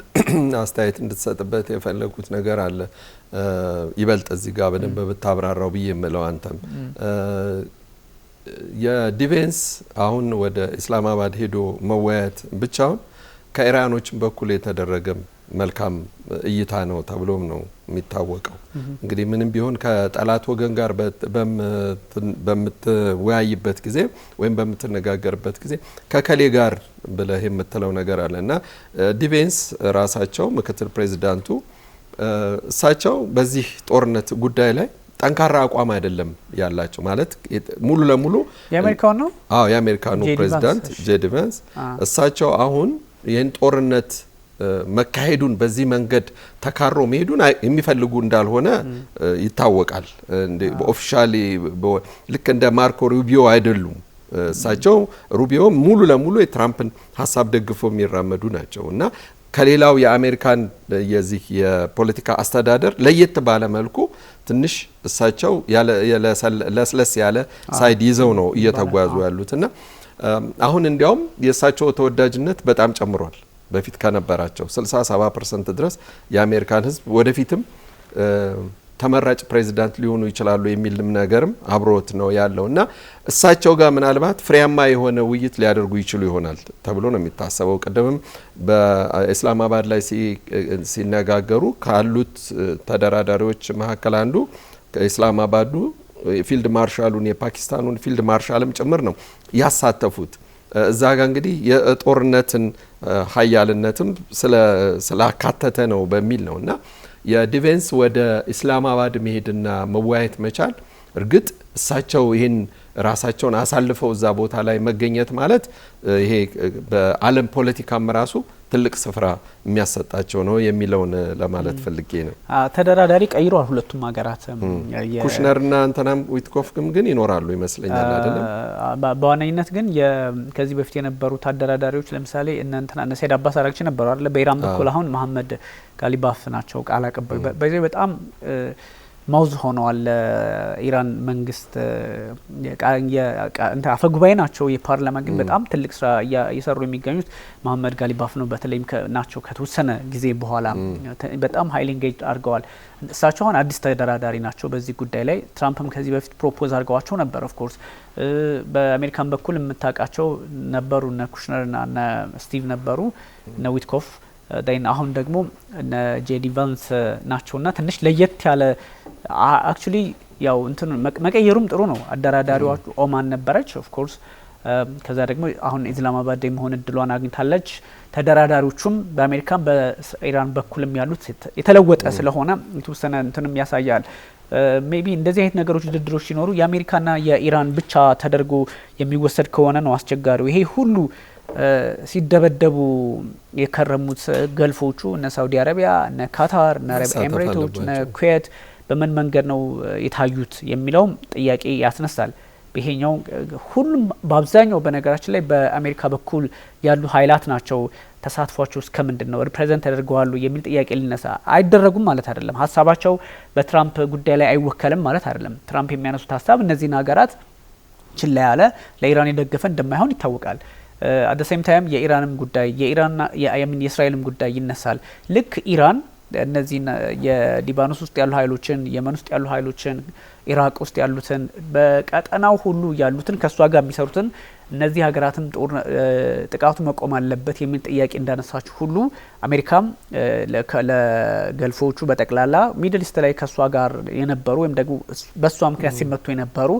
አስተያየት እንድትሰጥበት የፈለኩት ነገር አለ ይበልጥ እዚህ ጋር በደንብ ብታብራራው ብዬ የምለው አንተም የዲፌንስ አሁን ወደ ኢስላማባድ ሄዶ መወያየት ብቻውን ከኢራኖች በኩል የተደረገ መልካም እይታ ነው ተብሎም ነው የሚታወቀው እንግዲህ ምንም ቢሆን ከጠላት ወገን ጋር በምትወያይበት ጊዜ ወይም በምትነጋገርበት ጊዜ ከከሌ ጋር ብለህ የምትለው ነገር አለና ዲፌንስ ራሳቸው ምክትል ፕሬዚዳንቱ እሳቸው በዚህ ጦርነት ጉዳይ ላይ ጠንካራ አቋም አይደለም ያላቸው ማለት ሙሉ ለሙሉ የአሜሪካው ነው የአሜሪካኑ ፕሬዚዳንት ጄዲ ቫንስ እሳቸው አሁን ይህን ጦርነት መካሄዱን በዚህ መንገድ ተካሮ መሄዱን የሚፈልጉ እንዳልሆነ ይታወቃል ኦፊሻሊ ልክ እንደ ማርኮ ሩቢዮ አይደሉም እሳቸው ሩቢዮ ሙሉ ለሙሉ የትራምፕን ሀሳብ ደግፎ የሚራመዱ ናቸው እና ከሌላው የአሜሪካን የዚህ የፖለቲካ አስተዳደር ለየት ባለ መልኩ ትንሽ እሳቸው ለስለስ ያለ ሳይድ ይዘው ነው እየተጓዙ ያሉትና አሁን እንዲያውም የእሳቸው ተወዳጅነት በጣም ጨምሯል በፊት ከነበራቸው 60-70% ድረስ የአሜሪካን ህዝብ ወደፊትም ተመራጭ ፕሬዚዳንት ሊሆኑ ይችላሉ የሚልም ነገርም አብሮት ነው ያለውና እሳቸው ጋር ምናልባት ፍሬያማ የሆነ ውይይት ሊያደርጉ ይችሉ ይሆናል ተብሎ ነው የሚታሰበው ቀደምም በኢስላማባድ ላይ ሲነጋገሩ ካሉት ተደራዳሪዎች መካከል አንዱ ከኢስላማባዱ ፊልድ ማርሻሉን የፓኪስታኑን ፊልድ ማርሻልም ጭምር ነው ያሳተፉት እዛ ጋር እንግዲህ የጦርነትን ሀያልነትም ስላካተተ ነው በሚል ነውና የዲፌንስ ወደ ኢስላማባድ መሄድና መወያየት መቻል እርግጥ እሳቸው ይሄን ራሳቸውን አሳልፈው እዛ ቦታ ላይ መገኘት ማለት ይሄ በዓለም ፖለቲካም ራሱ ትልቅ ስፍራ የሚያሰጣቸው ነው የሚለውን ለማለት ፈልጌ ነው ተደራዳሪ ቀይሯል ሁለቱም ሀገራት ኩሽነርና አንተናም ዊትኮፍ ግን ይኖራሉ ይመስለኛል አይደለም በዋነኝነት ግን ከዚህ በፊት የነበሩ ተደራዳሪዎች ለምሳሌ እነንተና ሰይድ አባስ አራግቺ ነበሩ አይደል በኢራን በኩል አሁን መሐመድ ጋሊባፍ ናቸው ቃል አቀባይ በዚህ በጣም ማውዝ ሆነዋል ኢራን መንግስት አፈጉባኤ ናቸው የፓርላማ ግን በጣም ትልቅ ስራ እየሰሩ የሚገኙት መሐመድ ጋሊባፍ ነው በተለይም ናቸው ከተወሰነ ጊዜ በኋላ በጣም ሃይሊ ኢንጌጅ አድርገዋል እሳቸው አሁን አዲስ ተደራዳሪ ናቸው በዚህ ጉዳይ ላይ ትራምፕም ከዚህ በፊት ፕሮፖዝ አድርገዋቸው ነበር ኦፍ ኮርስ በአሜሪካን በኩል የምታውቃቸው ነበሩ እነ ኩሽነርና እነ ስቲቭ ነበሩ እነ ዊትኮፍ አሁን ደግሞ እነ ጄዲ ቫንስ ናቸውና ትንሽ ለየት ያለ አክቹሊ ያው እንትን መቀየሩም ጥሩ ነው አደራዳሪዋ ኦማን ነበረች ኦፍ ኮርስ ከዛ ደግሞ አሁን ኢስላማባድ የመሆን እድሏን አግኝታለች ተደራዳሪዎቹም በአሜሪካን በኢራን በኩልም ያሉት የተለወጠ ስለሆነ የተወሰነ እንትንም ያሳያል ሜቢ እንደዚህ አይነት ነገሮች ድርድሮች ሲኖሩ የአሜሪካና የኢራን ብቻ ተደርጎ የሚወሰድ ከሆነ ነው አስቸጋሪው ይሄ ሁሉ ሲደበደቡ የከረሙት ገልፎቹ እነ ሳውዲ አረቢያ እነ ካታር እነ አረብ ኤሚሬቶች እነ ኩዌት በምን መንገድ ነው የታዩት የሚለውም ጥያቄ ያስነሳል ይሄኛው ሁሉም በአብዛኛው በነገራችን ላይ በአሜሪካ በኩል ያሉ ኃይላት ናቸው ተሳትፏቸው እስከምንድነው ሪፕሬዘንት ያደርገዋሉ የሚል ጥያቄ ሊነሳ አይደረጉም ማለት አይደለም ሀሳባቸው በትራምፕ ጉዳይ ላይ አይወከልም ማለት አይደለም ትራምፕ የሚያነሱት ሀሳብ እነዚህን ሀገራት ችላ ያለ ለኢራን የደገፈ እንደማይሆን ይታወቃል at the same time የኢራንም ጉዳይ የእስራኤልም ጉዳይ ይነሳል ልክ ኢራን እነዚህ የሊባኖስ ውስጥ ያሉ ኃይሎችን የመን ውስጥ ያሉ ኃይሎችን ኢራቅ ውስጥ ያሉትን በቀጠናው ሁሉ ያሉትን ከሷ ጋር የሚሰሩትን እነዚህ ሀገራትም ጥቃቱ መቆም አለበት የሚል ጥያቄ እንዳነሳችሁ ሁሉ አሜሪካም ለገልፎቹ በጠቅላላ ሚድል ኢስት ላይ ከሷ ጋር የነበሩ ወይም ደግሞ በሷ ምክንያት ሲመቱ የነበሩ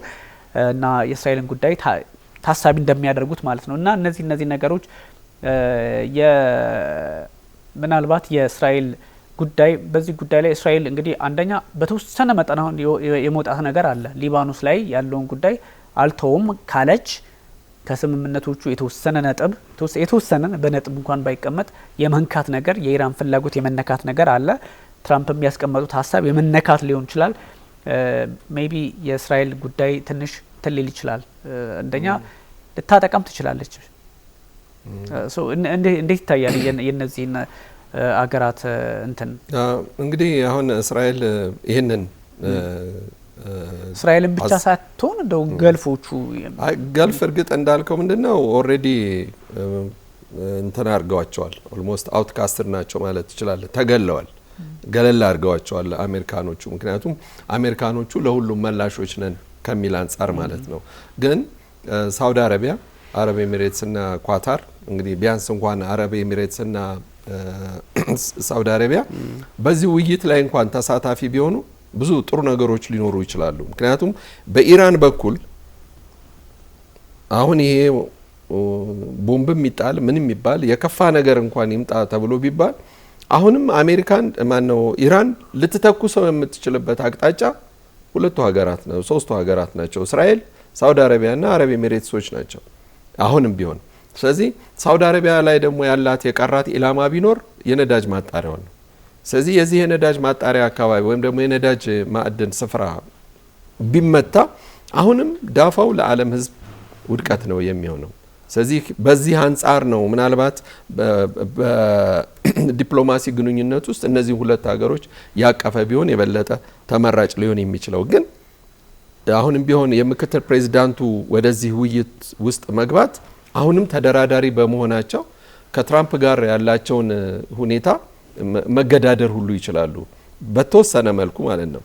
እና የእስራኤልን ጉዳይ ታሳቢ እንደሚያደርጉት ማለት ነው እና እነዚህ ነገሮች ምናልባት የእስራኤል ጉዳይ በዚህ ጉዳይ ላይ እስራኤል እንግዲህ አንደኛ በተወሰነ መጠን አሁን የመውጣት ነገር አለ ሊባኖስ ላይ ያለውን ጉዳይ አልተውም ካለች ከስምምነቶቹ የተወሰነ ነጥብ የተወሰነ በነጥብ እንኳን ባይቀመጥ የመንካት ነገር የኢራን ፍላጎት የመነካት ነገር አለ ትራምፕ የሚያስቀምጡት ሀሳብ የመነካት ሊሆን ይችላል ሜቢ የእስራኤል ጉዳይ ትንሽ ትልል ይችላል አንደኛ ልታጠቃም ትችላለች ሶ እንዴት ይታያል የነዚህን አገራት እንትን እንግዲህ አሁን እስራኤል ይሄንን እስራኤልን ብቻ ሳትሆን እንደው ገልፎቹ ገልፍ እርግጥ እንዳልከው ምንድነው ኦሬዲ እንትን አድርገዋቸዋል ኦልሞስት አውትካስትድ ናቸው ማለት ይችላል ተገለዋል ገለል አድርገዋቸዋል አሜሪካኖቹ ምክንያቱም አሜሪካኖቹ ለሁሉም መላሾች ነን ከሚል አንፃር ማለት ነው ግን ሳውዲ አረቢያ አረብ ኤሚሬትስ እና ኳታር እንግዲህ ቢያንስ እንኳን አረብ ኤሚሬትስ እና ሳውዲ አረቢያ በዚህ ውይይት ላይ እንኳን ተሳታፊ ቢሆኑ ብዙ ጥሩ ነገሮች ሊኖሩ ይችላሉ ምክንያቱም በኢራን በኩል አሁን ይሄ ቦምብም ይጣል ምንም ይባል የከፋ ነገር እንኳን ይምጣ ተብሎ ቢባል አሁንም አሜሪካን ማነው ኢራን ልትተኩሰው የምትችልበት አቅጣጫ ሁለቱ ሀገራት ነው ሶስቱ ሀገራት ናቸው እስራኤል ሳውዲ አረቢያ እና አረብ ኤሚሬትሶች ናቸው አሁንም ቢሆን ስለዚህ ሳውዲ አረቢያ ላይ ደግሞ ያላት የቀራት ኢላማ ቢኖር የነዳጅ ማጣሪያው ነው ስለዚህ የዚህ የነዳጅ ማጣሪያ አካባቢ ወይም ደግሞ የነዳጅ ማዕድን ስፍራ ቢመታ አሁንም ዳፋው ለዓለም ህዝብ ውድቀት ነው የሚሆነው ስለዚህ በዚህ አንፃር ነው ምናልባት በዲፕሎማሲ ግንኙነት ውስጥ እነዚህ ሁለት ሀገሮች ያቀፈ ቢሆን የበለጠ ተመራጭ ሊሆን የሚችለው ግን አሁንም ቢሆን የምክትል ፕሬዝዳንቱ ወደዚህ ውይይት ውስጥ መግባት አሁንም ተደራዳሪ በመሆናቸው ከትራምፕ ጋር ያላቸውን ሁኔታ መገዳደር ሁሉ ይችላሉ በተወሰነ መልኩ ማለት ነው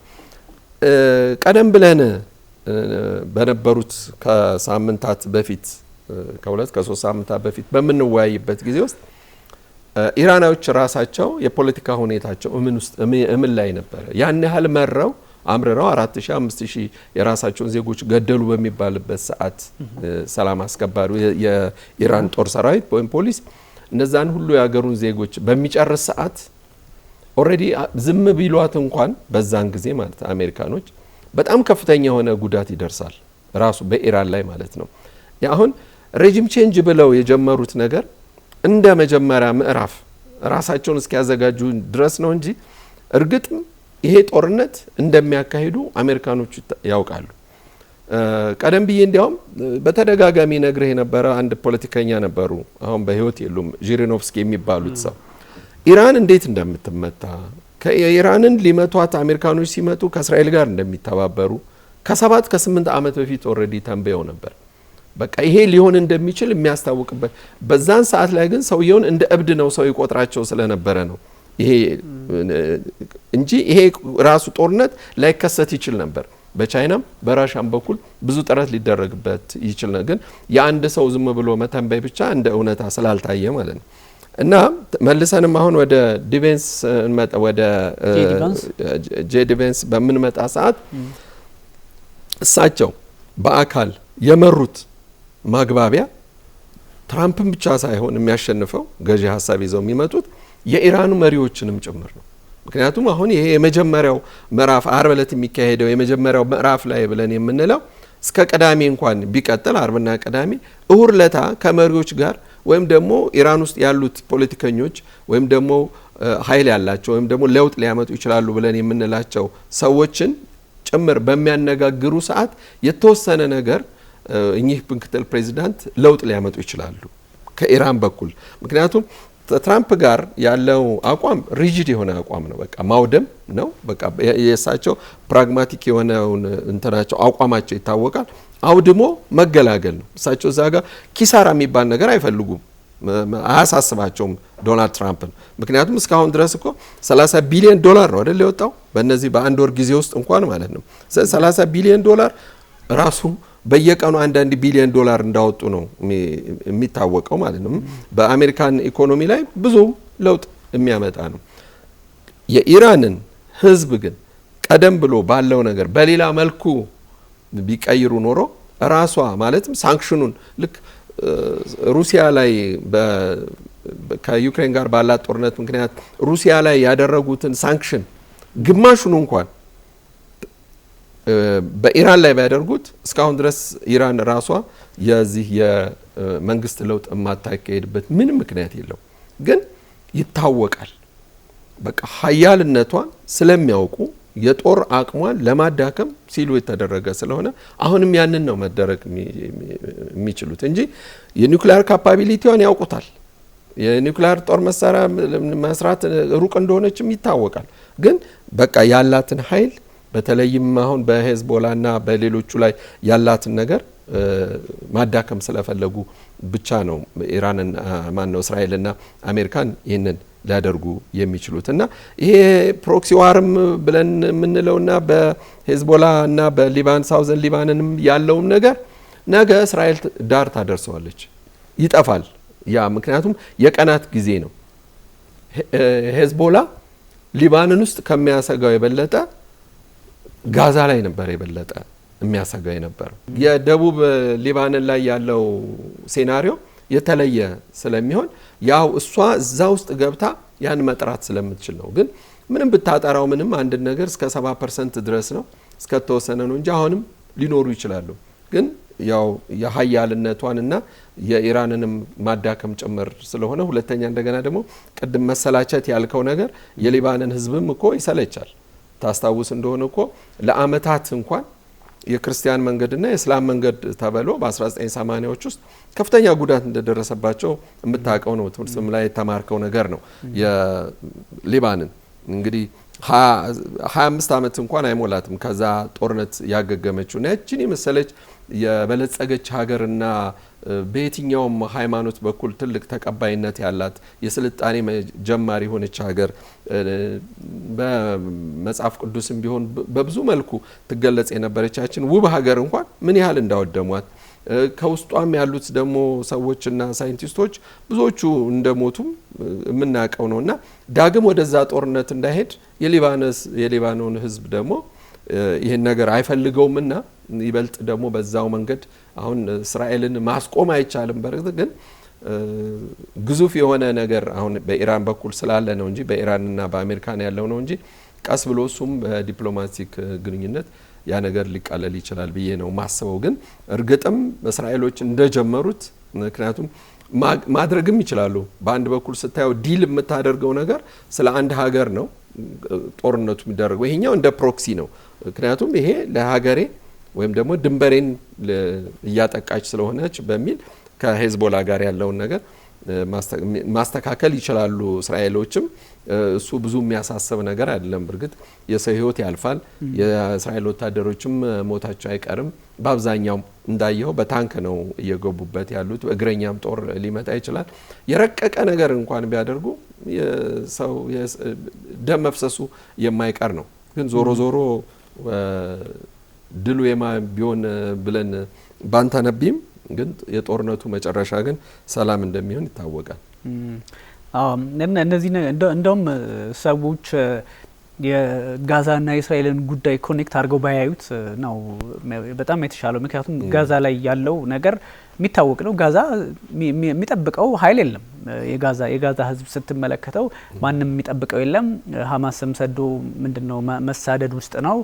ቀደም ብለን በነበሩት ከሳምንታት በፊት ከሁለት ከሶስት ሳምንታት በፊት በመንወያይበት ጊዜ ውስጥ ኢራናዎች ራሳቸው የፖለቲካ ሁኔታቸው እምን ላይ ነበር ያን ያህል መረው አምረራው 4000 5000 የራሳቸውን ዜጎች ገደሉ በሚባልበት ሰዓት ሰላም አስከባሪ የኢራን ጦር ሰራዊት ወይም ፖሊስ እነዛን ሁሉ ያገሩን ዜጎች በሚጨርስ ሰዓት ኦሬዲ ዝም ቢሏት እንኳን በዛን ጊዜ ማለት አሜሪካኖች በጣም ከፍተኛ የሆነ ጉዳት ይደርሳል ራሱ በኢራን ላይ ማለት ነው አሁን ሬጂም ቼንጅ ብለው የጀመሩት ነገር እንደ መጀመሪያ ምዕራፍ ራሳቸውን እስኪያዘጋጁ ድረስ ነው እንጂ እርግጥ ይሄ ጦርነት እንደሚያካሂዱ አሜሪካኖች ያውቃሉ ቀደም ብዬ እንዲያውም በተደጋጋሚ ነግሬ የነበረ አንድ ፖለቲከኛ ነበሩ አሁን በህይወት የሉም ጂሪኖቭስኪ የሚባሉት ሰው ኢራን እንዴት እንደምትመታ ከኢራንን ሊመቷት አሜሪካኖች ሲመጡ ከእስራኤል ጋር እንደሚተባበሩ ከ7 ከ8 ዓመት በፊት ኦሬዲ ተንበየው ነበር በቃ ይሄ ሊሆን እንደሚችል የሚያስታውቅበት በዛን ሰዓት ላይ ግን ሰውየውን እንደ እብድ ነው ሰው ይቆጥራቸው ስለነበረ ነው ይሄ እንጂ ይሄ ራሱ ጦርነት ላይከሰት ይችል ነበር በቻይናም በራሻም በኩል ብዙ ጥረት ሊደረግበት ይችል ነው ግን የአንድ ሰው ዝም ብሎ መተንበይ ብቻ እንደ እውነታ ስላልታየ ማለት ነው እና መልሰንም አሁን ወደ ዲፌንስ እንመጣ ወደ ጄዲቬንስ በምንመጣ ሰዓት እሳቸው በአካል የመሩት ማግባቢያ ትራምፕን ብቻ ሳይሆን የሚያሸንፈው ገዢ ሐሳብ ይዘው የሚመጡት የኢራኑ መሪዎችንም ጭምር ነው ምክንያቱም አሁን ይሄ የመጀመሪያው ምዕራፍ ዓርብ ዕለት የሚካሄደው የመጀመሪያው ምዕራፍ ላይ ብለን የምንለው እስከ ቅዳሜ እንኳን ቢቀጥል ዓርብና ቅዳሜ እሁድ ለታ ከመሪዎች ጋር ወይም ደግሞ ኢራን ውስጥ ያሉት ፖለቲከኞች ወይም ደግሞ ኃይል ያላቸው ወይም ደግሞ ለውጥ ሊያመጡ ይችላሉ ብለን የምንላቸው ሰዎችን ጭምር በሚያነጋግሩ ሰዓት የተወሰነ ነገር እኚህ ምክትል ፕሬዝዳንት ለውጥ ሊያመጡ ይችላሉ ከኢራን በኩል ምክንያቱም ትራምፕ ጋር ያለው አቋም ሪጂድ የሆነ አቋም ነው በቃ ማውደም ነው በቃ የሳቸው ፕራግማቲክ የሆነው እንትናቸው አቋማቸው ይታወቃል አውድሞ መገላገል ነው እሳቸው እዛ ጋር ኪሳራ የሚባል ነገር አይፈልጉም አያሳስባቸውም ዶናልድ ትራምፕን ምክንያቱም እስካሁን ድረስ እኮ 30 ቢሊዮን ዶላር ነው አይደል የወጣው በእነዚህ በአንድ ወር ጊዜ ውስጥ እንኳን ማለት ነው 30 ቢሊዮን ዶላር ራሱ በየቀኑ 1 ቢሊዮን ዶላር እንዳወጡ ነው የሚታወቀው ማለት ነው በአሜሪካን ኢኮኖሚ ላይ ብዙ ለውጥ የሚያመጣ ነው የኢራንን ህዝብ ግን ቀደም ብሎ ባለው ነገር በሌላ መልኩ ቢቀይሩ ኖሮ ራሷ ማለትም ሳንክሽኑን ልክ ሩሲያ ላይ ከዩክሬን ጋር ባላት ጦርነት ምክንያት ሩሲያ ላይ ያደረጉትን ሳንክሽን ግማሹን እንኳን በኢራን ላይ ቢያደርጉት እስካሁን ድረስ ኢራን ራሷ የዚህ የመንግስት ለውጥ የማታካሄድበት ምንም ምክንያት የለው ግን ይታወቃል በቃ ኃያልነቷን ስለሚያውቁ የጦር አቅሟን ለማዳከም ሲሉ የተደረገ ስለሆነ አሁንም ያንን ነው መደረግ የሚችሉት እንጂ የኒውክሊየር ካፓቢሊቲዋን ያውቁታል የኒውክሊየር ጦር መሳሪያ መስራት ሩቅ እንደሆነችም ይታወቃል። ግን በቃ ያላትን ኃይል በተለይም አሁን በሄዝቦላና በሌሎቹ ላይ ያላትን ነገር ማዳከም ስለፈለጉ ብቻ ነው ኢራንን እስራኤልና አሜሪካን ይህንን ሊያደርጉ የሚችሉት እና ይሄ ፕሮክሲ ዋርም ብለን የምንለውና በሄዝቦላና በሊባን ሳውዘን ሊባንንም ያለውም ነገር ነገ እስራኤል ዳር ታደርሰዋለች፣ ይጠፋል። ያ ምክንያቱም የቀናት ጊዜ ነው። ሄዝቦላ ሊባንን ውስጥ ከሚያሰጋው የበለጠ ጋዛ ላይ ነበር የበለጠ የሚያሰጋው የነበረው። የደቡብ ሊባንን ላይ ያለው ሴናሪዮ የተለየ ስለሚሆን ያው እሷ እዛ ውስጥ ገብታ ያን መጥራት ስለምትችል ነው። ግን ምንም ብታጠራው ምንም አንድ ነገር እስከ 70% ድረስ ነው እስከ ተወሰነ ነው እንጂ አሁንም ሊኖሩ ይችላሉ። ግን ያው የሀያልነቷንና የኢራንንም ማዳከም ጭምር ስለሆነ ሁለተኛ እንደገና ደግሞ ቅድም መሰላቸት ያልከው ነገር የሊባንን ህዝብም እኮ ይሰለቻል። ታስታውስ እንደሆነ እኮ ለአመታት እንኳን የክርስቲያን መንገድና የእስላም መንገድ ተብሎ በ1980ዎች ውስጥ ከፍተኛ ጉዳት እንደደረሰባቸው የምታውቀው ነው። ትምህርትም ላይ የተማርከው ነገር ነው። የሊባንን እንግዲህ 25 ዓመት እንኳን አይሞላትም ከዛ ጦርነት ያገገመችው እና ያቺን የመሰለች የበለጸገች ሀገርና በየትኛውም ሃይማኖት በኩል ትልቅ ተቀባይነት ያላት የስልጣኔ ጀማሪ ሆነች ሀገር በመጽሐፍ ቅዱስም ቢሆን በብዙ መልኩ ትገለጽ የነበረቻችን ውብ ሀገር እንኳን ምን ያህል እንዳወደሟት ከውስጧም ያሉት ደግሞ ሰዎችና ሳይንቲስቶች ብዙዎቹ እንደሞቱም የምናውቀው ነውና ዳግም ወደዛ ጦርነት እንዳይሄድ የሊባኖን ህዝብ ደግሞ ይሄን ነገር አይፈልገውምና ይበልጥ ደግሞ በዛው መንገድ አሁን እስራኤልን ማስቆም አይቻልም። በርግጥ ግን ግዙፍ የሆነ ነገር አሁን በኢራን በኩል ስላለ ነው እንጂ በኢራንና በአሜሪካን ያለው ነው እንጂ ቀስ ብሎ እሱም በዲፕሎማቲክ ግንኙነት ያ ነገር ሊቃለል ይችላል ብዬ ነው ማስበው። ግን እርግጥም እስራኤሎች እንደጀመሩት ምክንያቱም ማድረግም ይችላሉ። በአንድ በኩል ስታየው ዲል የምታደርገው ነገር ስለ አንድ ሀገር ነው ጦርነቱ የሚደረገው። ይሄኛው እንደ ፕሮክሲ ነው። ምክንያቱም ይሄ ለሀገሬ ወይም ደግሞ ድንበሬን እያጠቃች ስለሆነች በሚል ከሄዝቦላ ጋር ያለውን ነገር ማስተካከል ይችላሉ እስራኤሎችም። እሱ ብዙ የሚያሳስብ ነገር አይደለም። በርግጥ የሰው ህይወት ያልፋል። የእስራኤል ወታደሮችም ሞታቸው አይቀርም። በአብዛኛው እንዳየው በታንክ ነው እየገቡበት ያሉት። እግረኛም ጦር ሊመጣ ይችላል። የረቀቀ ነገር እንኳን ቢያደርጉ የሰው ደም መፍሰሱ የማይቀር ነው። ግን ዞሮ ዞሮ ድሉ ቢሆን ብለን ባንተነቢም ግን የጦርነቱ መጨረሻ ግን ሰላም እንደሚሆን ይታወቃል። እነዚህ እንደውም ሰዎች የጋዛና የእስራኤልን ጉዳይ ኮኔክት አድርገው ባያዩት ነው በጣም የተሻለው። ምክንያቱም ጋዛ ላይ ያለው ነገር የሚታወቅ ነው። ጋዛ የሚጠብቀው ኃይል የለም። የጋዛ ህዝብ ስትመለከተው ማንም የሚጠብቀው የለም። ሀማስም ሰዶ ምንድነው መሳደድ ውስጥ ነው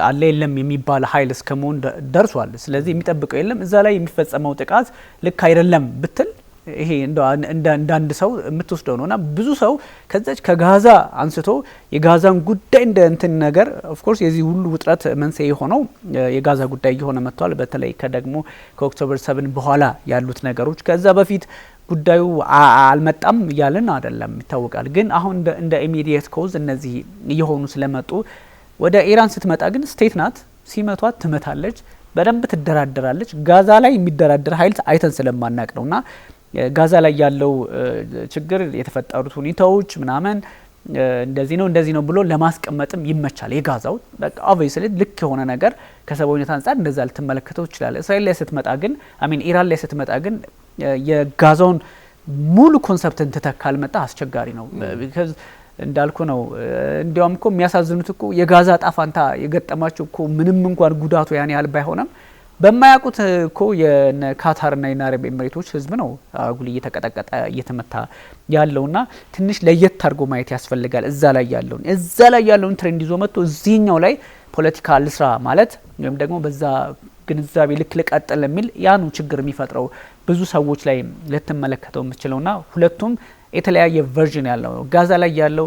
አለ የለም የሚባል ኃይል እስከመሆን ደርሷል። ስለዚህ የሚጠብቀው የለም። እዛ ላይ የሚፈጸመው ጥቃት ልክ አይደለም ብትል ይሄ እንደ አንድ ሰው የምትወስደው ነውና ብዙ ሰው ከዛች ከጋዛ አንስቶ የጋዛን ጉዳይ እንደ እንትን ነገር ኦፍ ኮርስ የዚህ ሁሉ ውጥረት መንስኤ የሆነው የጋዛ ጉዳይ እየሆነ መጥቷል። በተለይ ከደግሞ ከኦክቶበር 7 በኋላ ያሉት ነገሮች ከዛ በፊት ጉዳዩ አልመጣም እያልን አይደለም ይታወቃል። ግን አሁን እንደ ኢሚዲየት ኮዝ እነዚህ እየሆኑ ስለመጡ ወደ ኢራን ስትመጣ ግን ስቴት ናት። ሲመቷት ትመታለች፣ በደንብ ትደራደራለች። ጋዛ ላይ የሚደራደር ኃይል አይተን ስለማናቅ ነውና ጋዛ ላይ ያለው ችግር የተፈጠሩት ሁኔታዎች ምናምን እንደዚህ ነው ብሎ ለማስቀመጥም ይመቻል። የጋዛው በቃ ኦብቪየስሊ ልክ የሆነ ነገር ከሰብአዊነት አንፃር እንደዛ ልትመለከተው ይችላል። እስራኤል ላይ ስትመጣ ግን ኢራን ላይ ስትመጣ ግን የጋዛውን ሙሉ ኮንሰፕትን ትተካል መጣ አስቸጋሪ ነው። because እንዳልኩ ነው። እንዲያውም እኮ የሚያሳዝኑት እኮ የጋዛ ጣፋንታ የገጠማቸው እኮ ምንም እንኳን ጉዳቱ ያን ያህል ባይሆንም በማያውቁት እኮ የካታርና የአረብ ኤሚሬቶች ህዝብ ነው አጉል እየተቀጠቀጠ እየተመታ ያለውና ትንሽ ለየት አድርጎ ማየት ያስፈልጋል። እዛ ላይ ያለውን ትሬንድ ይዞ መጥቶ እዚህኛው ላይ ፖለቲካ ልስራ ማለት ወይም ደግሞ በዛ ግንዛቤ ልክ ልቀጥል የሚል ያኑ ችግር የሚፈጥረው ብዙ ሰዎች ላይ ልትመለከተው የምትችለውና ሁለቱም የተለያየ ቨርዥን ያለው ጋዛ ላይ ያለው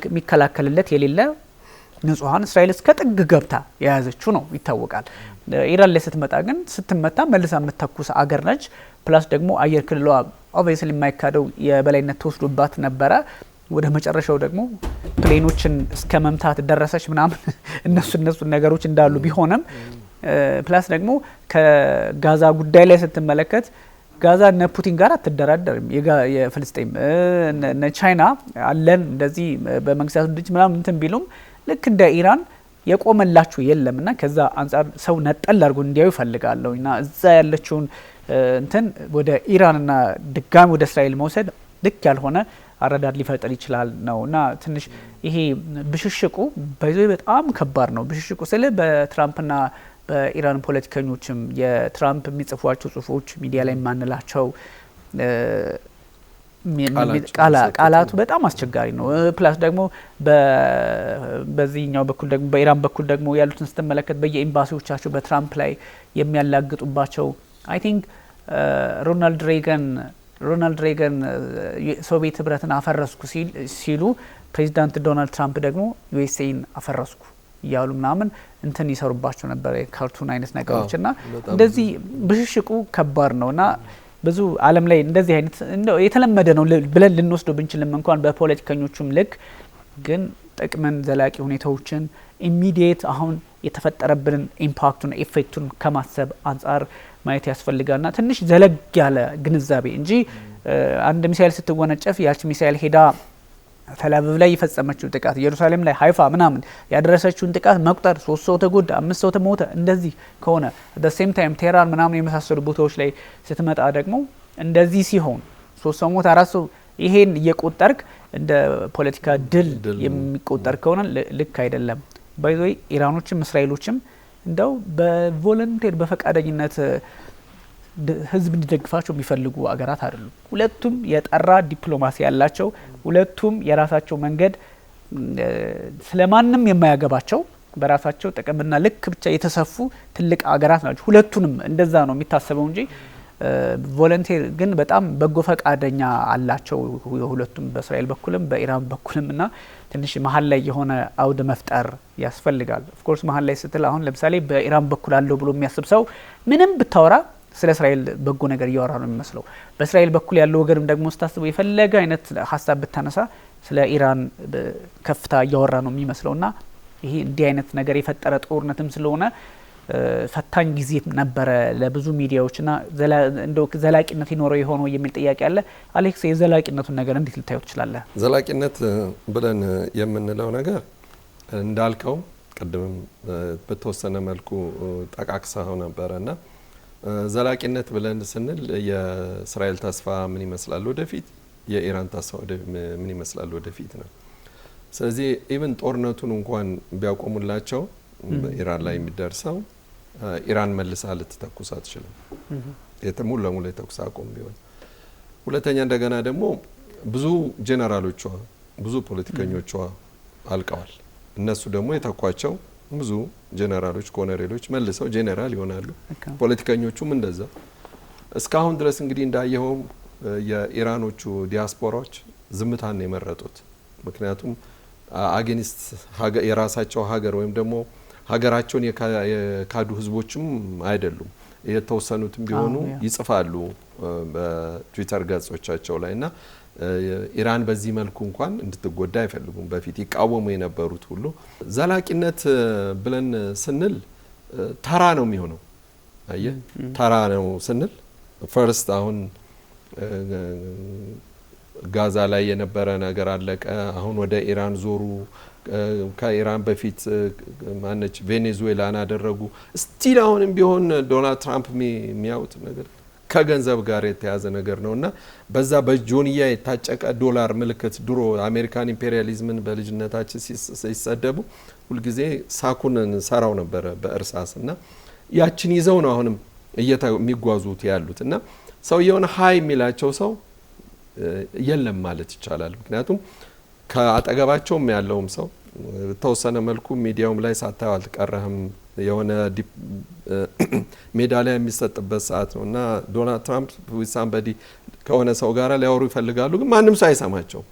የሚከላከልለት የሌለ ንጹሃን እስራኤል እስከ ጥግ ገብታ የያዘችው ነው ይታወቃል። ኢራን ላይ ስትመጣ ግን ስትመታ መልሳ የምትተኩስ አገር ነች። ፕላስ ደግሞ አየር ክልሏ ኦብቪየስሊ የማይካደው የበላይነት ተወስዶባት ነበረ። ወደ መጨረሻው ደግሞ ፕሌኖችን እስከ መምታት ደረሰች ምናምን እነሱ ነገሮች እንዳሉ ቢሆንም ፕላስ ደግሞ ከጋዛ ጉዳይ ላይ ስትመለከት ጋዛ እነ ፑቲን ጋር አትደራደርም። የፍልስጤም እነ ቻይና አለን እንደዚህ በመንግስታቱ ድርጅት ምናምን እንትን ቢሉም ልክ እንደ ኢራን የቆመላችሁ የለምና ከዛ አንጻር ሰው ነጠል አድርጎ እንዲያዩ ይፈልጋለሁ እና እዛ ያለችውን እንትን ወደ ኢራንና ድጋሚ ወደ እስራኤል መውሰድ ልክ ያልሆነ አረዳድ ሊፈጥር ይችላል ነውና ትንሽ ይሄ ብሽሽቁ በጣም ከባድ ነው። ብሽሽቁ ስለ በትራምፕና በኢራን ፖለቲከኞችም የትራምፕ የሚጽፏቸው ጽሁፎች ሚዲያ ላይ ማንላቸው ቃላቱ በጣም አስቸጋሪ ነው። ፕላስ ደግሞ በዚህኛው በኩል ደግሞ በኢራን በኩል ደግሞ ያሉትን ስትመለከት በየኤምባሲዎቻቸው በትራምፕ ላይ የሚያላግጡባቸው አይ ቲንክ ሮናልድ ሬገን ሶቪየት ህብረትን አፈረስኩ ሲሉ ፕሬዚዳንት ዶናልድ ትራምፕ ደግሞ ዩኤስኤን አፈረስኩ እያሉ ምናምን እንትን ይሰሩባቸው ነበር የካርቱን አይነት ነገሮች እና እንደዚህ ብሽሽቁ ከባድ ነውና ብዙ ዓለም ላይ እንደዚህ አይነት የተለመደ ነው ብለን ልንወስደው ብንችልም እንኳን በፖለቲከኞቹም ልክ ግን ጥቅምን ዘላቂ ሁኔታዎችን ኢሚዲየት አሁን የተፈጠረብንን ኢምፓክቱን ኢፌክቱን ከማሰብ አንጻር ማየት ያስፈልጋልና ትንሽ ዘለግ ያለ ግንዛቤ እንጂ አንድ ሚሳኤል ስትወነጨፍ ያቺ ሚሳኤል ሄዳ ተላቪቭ ላይ የፈጸመችው ጥቃት ኢየሩሳሌም ላይ ሃይፋ ምናምን ያደረሰችውን ጥቃት መቁጠር 3 ሰው ተጎዳ 5 ሰው ተሞተ እንደዚህ ከሆነ at the same time ቴህራን ምናምን የመሳሰሉ ቦታዎች ላይ ስትመጣ ደግሞ እንደዚህ ሲሆን 3 ሰው ሞተ 4 ሰው ይሄን እየቆጠርክ እንደ ፖለቲካ ድል የሚቆጠር ከሆነ ልክ አይደለም። ባይ ዘ ወይ ኢራኖችም እስራኤሎችም እንደው በቮለንቲር በፈቃደኝነት ህዝብ እንዲደግፋቸው የሚፈልጉ አገራት አይደሉም። ሁለቱም የጠራ ዲፕሎማሲ ያላቸው፣ ሁለቱም የራሳቸው መንገድ ስለማንም የማያገባቸው በራሳቸው ጥቅምና ልክ ብቻ የተሰፉ ትልቅ አገራት ናቸው። ሁለቱንም እንደዛ ነው የሚታሰበው እንጂ ቮለንቲር ግን በጣም በጎ ፈቃደኛ አላቸው ሁለቱም በእስራኤል በኩልም በኢራን በኩልም እና ትንሽ መሀል ላይ የሆነ አውድ መፍጠር ያስፈልጋል። ኦፍ ኮርስ መሀል ላይ ስትል አሁን ለምሳሌ በኢራን በኩል አለው ብሎ የሚያስብ ሰው ምንም ብታወራ ስለ እስራኤል በጎ ነገር እያወራ ነው የሚመስለው። በእስራኤል በኩል ያለው ወገንም ደግሞ ስታስበው የፈለገ አይነት ሀሳብ ብታነሳ ስለ ኢራን ከፍታ እያወራ ነው የሚመስለውና ይሄ እንዲህ አይነት ነገር የፈጠረ ጦርነትም ስለሆነ ፈታኝ ጊዜ ነበረ ለብዙ ሚዲያዎችና እንደው ዘላቂነት ይኖረው የሆነው የሚል ጥያቄ አለ። አሌክስ የዘላቂነቱን ነገር እንዴት ልታዩ ትችላለህ? ዘላቂነት ብለን የምንለው ነገር እንዳልከው ቅድም በተወሰነ መልኩ ጠቃቅሰው ነበርና ዘላቂነት ብለን ስንል የእስራኤል ተስፋ ምን ይመስላል ወደፊት፣ የኢራን ተስፋ ምን ይመስላል ወደፊት ነው። ስለዚህ ኢቭን ጦርነቱን እንኳን ቢያቆሙላቸው ኢራን ላይ የሚደርሰው ኢራን መልሳ ልትተኩስ አትችልም። ሙሉ ለሙሉ የተኩስ አቁም ቢሆን። ሁለተኛ እንደገና ደግሞ ብዙ ጄኔራሎቿ ብዙ ፖለቲከኞቿ አልቀዋል። እነሱ ደግሞ የተኳቸው ብዙ ጄኔራሎች ኮሎኔሎች መልሰው ጄኔራል ይሆናሉ። ፖለቲከኞቹም እንደዛ። እስካሁን ድረስ እንግዲህ እንዳየኸው የኢራኖቹ ዲያስፖራዎች ዝምታን የመረጡት ምክንያቱም አጌኒስት የራሳቸው ሀገር ወይም ደግሞ ሀገራቸውን የካዱ ህዝቦችም አይደሉም። የተወሰኑትም ቢሆኑ ይጽፋሉ በትዊተር ገጾቻቸው ላይና ኢራን በዚህ መልኩ እንኳን እንድትጎዳ አይፈልጉም። በፊት ይቃወሙ የነበሩት ሁሉ ዘላቂነት ብለን ስንል ተራ ነው የሚሆነው። አየህ ተራ ነው ስንል ፈርስት አሁን ጋዛ ላይ የነበረ ነገር አለቀ። አሁን ወደ ኢራን ዞሩ። ከኢራን በፊት ማነች ቬኔዙዌላን አደረጉ። ስቲል አሁንም ቢሆን ዶናልድ ትራምፕ የሚያዩት ነገር ከገንዘብ ጋር የተያዘ ነገር ነውና በዛ በጆንያ የታጨቀ ዶላር ምልክት ድሮ አሜሪካን ኢምፔሪያሊዝምን በልጅነታችን ሲሰደቡ ሁልጊዜ ሳኩን ሰራው ነበረ በእርሳስና ያችን ይዘው ነው አሁንም የሚጓዙት ያሉትና ሰውየውን ሀይ የሚላቸው ሰው የለም ማለት ይቻላል። ምክንያቱም ከአጠገባቸውም ያለውም ሰው ተወሰነ መልኩ ሚዲያውም ላይ ሳታዩ አልተቀረህም የሆነ ሜዳሊያ የሚሰጥበት ሰዓት ነውና ዶናልድ ትራምፕ ሳምባዲ ከሆነ ሰው ጋር ሊያወሩ ይፈልጋሉ፣ ግን ማንም ሰው አይሰማቸው።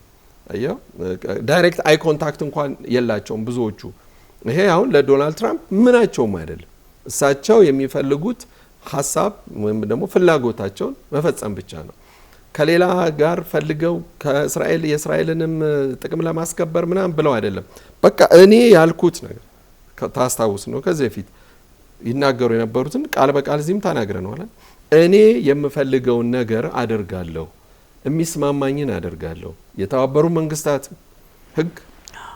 አየው ዳይሬክት አይ ኮንታክት እንኳን የላቸውም ብዙዎቹ። ይሄ አሁን ለዶናልድ ትራምፕ ምናቸውም አይደለም። እሳቸው የሚፈልጉት ሀሳብ ወይም ደግሞ ፍላጎታቸውን መፈጸም ብቻ ነው። ከሌላ ጋር ፈልገው ከእስራኤል የእስራኤልንም ጥቅም ለማስከበር ምናምን ብለው አይደለም። በቃ እኔ ያልኩት ነገር ታስታውስ ነው ከዚህ በፊት ይናገሩ የነበሩትን ቃል በቃል እዚህም ተናግረናል። እኔ የምፈልገውን ነገር አደርጋለሁ፣ የሚስማማኝን አደርጋለሁ። የተባበሩ መንግስታት ህግ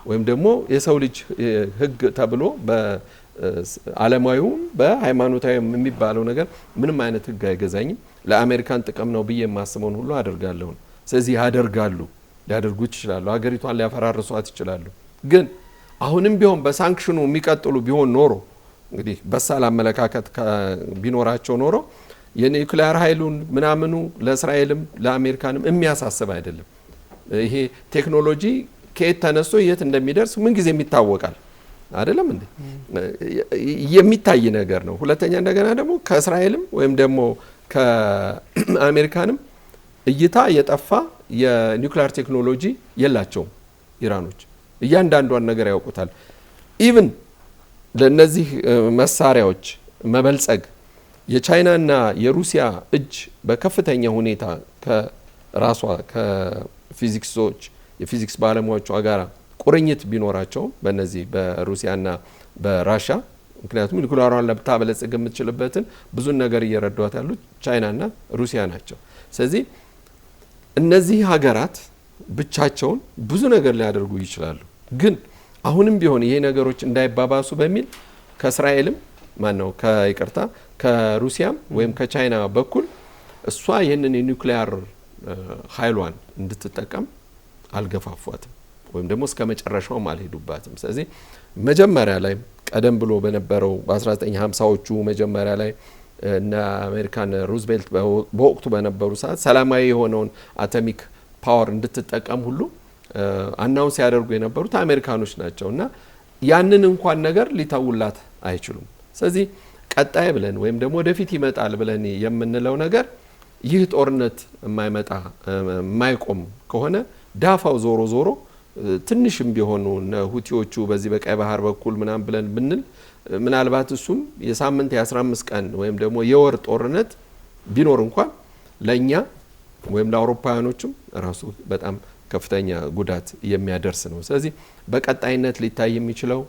ወይም ደግሞ የሰው ልጅ ህግ ተብሎ በዓለማዊውም በሃይማኖታዊም የሚባለው ነገር ምንም አይነት ህግ አይገዛኝም። ለአሜሪካን ጥቅም ነው ብዬ የማስበውን ሁሉ አደርጋለሁ። ስለዚህ ያደርጋሉ፣ ሊያደርጉት ይችላሉ፣ ሀገሪቷን ሊያፈራርሷት ይችላሉ። ግን አሁንም ቢሆን በሳንክሽኑ የሚቀጥሉ ቢሆን ኖሮ እንግዲህ በሳል አመለካከት ቢኖራቸው ኖሮ የኒውክሊየር ኃይሉን ምናምኑ ለእስራኤልም ለአሜሪካንም የሚያሳስብ አይደለም። ይሄ ቴክኖሎጂ ከየት ተነስቶ የት እንደሚደርስ ምን ጊዜ ይታወቃል አይደለም እንዴ? የሚታይ ነገር ነው። ሁለተኛ እንደገና ደግሞ ከእስራኤልም ወይም ደግሞ ከአሜሪካንም እይታ የጠፋ የኒውክሊየር ቴክኖሎጂ የላቸውም ኢራኖች። እያንዳንዷን ነገር ያውቁታል። ኢቭን ለነዚህ መሳሪያዎች መበልጸግ የቻይናና የሩሲያ እጅ በከፍተኛ ሁኔታ ከራሷ ከፊዚክሶች የፊዚክስ ባለሙያዎቿ ጋር ቁርኝት ቢኖራቸው በነዚህ በሩሲያና በራሻ ምክንያቱም ኒውክሊየሯን ልታበለጽግ የምትችልበትን ብዙ ነገር እየረዷት ያሉት ቻይናና ሩሲያ ናቸው። ስለዚህ እነዚህ ሀገራት ብቻቸውን ብዙ ነገር ሊያደርጉ ይችላሉ። ግን አሁንም ቢሆን ይሄ ነገሮች እንዳይባባሱ በሚል ከእስራኤልም ማነው ከይቅርታ ከሩሲያም ወይም ከቻይና በኩል እሷ ይህንን የኒውክሊየር ኃይሏን እንድትጠቀም አልገፋፏትም ወይም ደግሞ እስከ መጨረሻውም አልሄዱባትም። ስለዚህ መጀመሪያ ላይ ቀደም ብሎ በነበረው በ1950ዎቹ መጀመሪያ ላይ እና አሜሪካን ሩዝቬልት በወቅቱ በነበሩ ሰዓት ሰላማዊ የሆነውን አቶሚክ ፓወር እንድትጠቀም ሁሉ አናውንስ ያደርጉ የነበሩት አሜሪካኖች ናቸው እና ያንን እንኳን ነገር ሊተውላት አይችሉም። ስለዚህ ቀጣይ ብለን ወይም ደግሞ ወደፊት ይመጣል ብለን የምንለው ነገር ይህ ጦርነት የማይመጣ የማይቆም ከሆነ ዳፋው ዞሮ ዞሮ ትንሽም ቢሆኑ ሁቲዎቹ በዚህ በቀይ ባህር በኩል ምናም ብለን ብንል ምናልባት እሱም የሳምንት የ15 ቀን ወይም ደግሞ የወር ጦርነት ቢኖር እንኳን ለኛ ወይም ለአውሮፓውያኖችም ራሱ በጣም ከፍተኛ ጉዳት የሚያደርስ ነው። ስለዚህ በቀጣይነት ሊታይ የሚችለው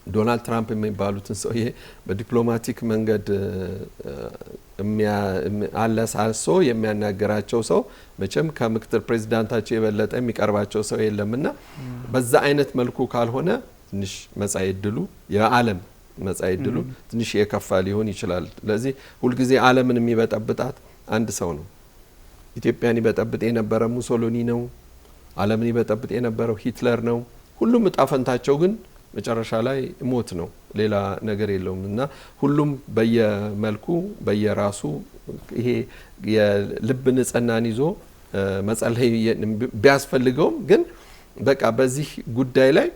ዶናልድ ትራምፕ የሚባሉትን ሰው ይሄ በዲፕሎማቲክ መንገድ አለሳልሶ የሚያናገራቸው ሰው መቼም ከምክትል ፕሬዚዳንታቸው የበለጠ የሚቀርባቸው ሰው የለምና በዛ አይነት መልኩ ካልሆነ ትንሽ መጻኢ ዕድሉ የዓለም መጻኢ ዕድሉ ትንሽ የከፋ ሊሆን ይችላል። ስለዚህ ሁልጊዜ ዓለምን የሚበጠብጣት አንድ ሰው ነው። ኢትዮጵያን ይበጠብጥ የነበረ ሙሶሎኒ ነው። ዓለምን ይበጠብጥ የነበረው ሂትለር ነው። ሁሉም እጣ ፈንታቸው ግን መጨረሻ ላይ ሞት ነው፣ ሌላ ነገር የለውም እና ሁሉም በየመልኩ በየራሱ ይሄ የልብ ንጽህናን ይዞ መጸለይ ቢያስፈልገውም ግን በቃ በዚህ ጉዳይ ላይ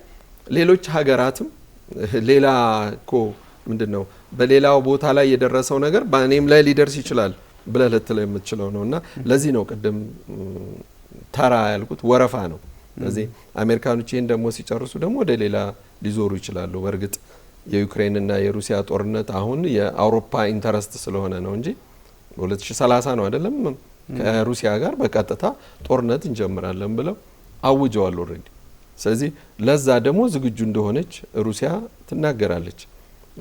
ሌሎች ሀገራትም ሌላ እኮ ምንድነው በሌላው ቦታ ላይ የደረሰው ነገር በእኔም ላይ ሊደርስ ይችላል ብለህ ልትለው የምትችለው ነውና ለዚህ ነው ቅድም ተራ ያልኩት ወረፋ ነው። ስለዚህ አሜሪካኖች ይሄን ደግሞ ሲጨርሱ ደግሞ ወደ ሌላ ሊዞሩ ይችላሉ። በእርግጥ የዩክሬንና የሩሲያ ጦርነት አሁን የአውሮፓ ኢንተረስት ስለሆነ ነው እንጂ በ2030 ነው አይደለም ከሩሲያ ጋር በቀጥታ ጦርነት እንጀምራለን ብለው አውጀዋል ኦሬዲ። ስለዚህ ለዛ ደግሞ ዝግጁ እንደሆነች ሩሲያ ትናገራለች።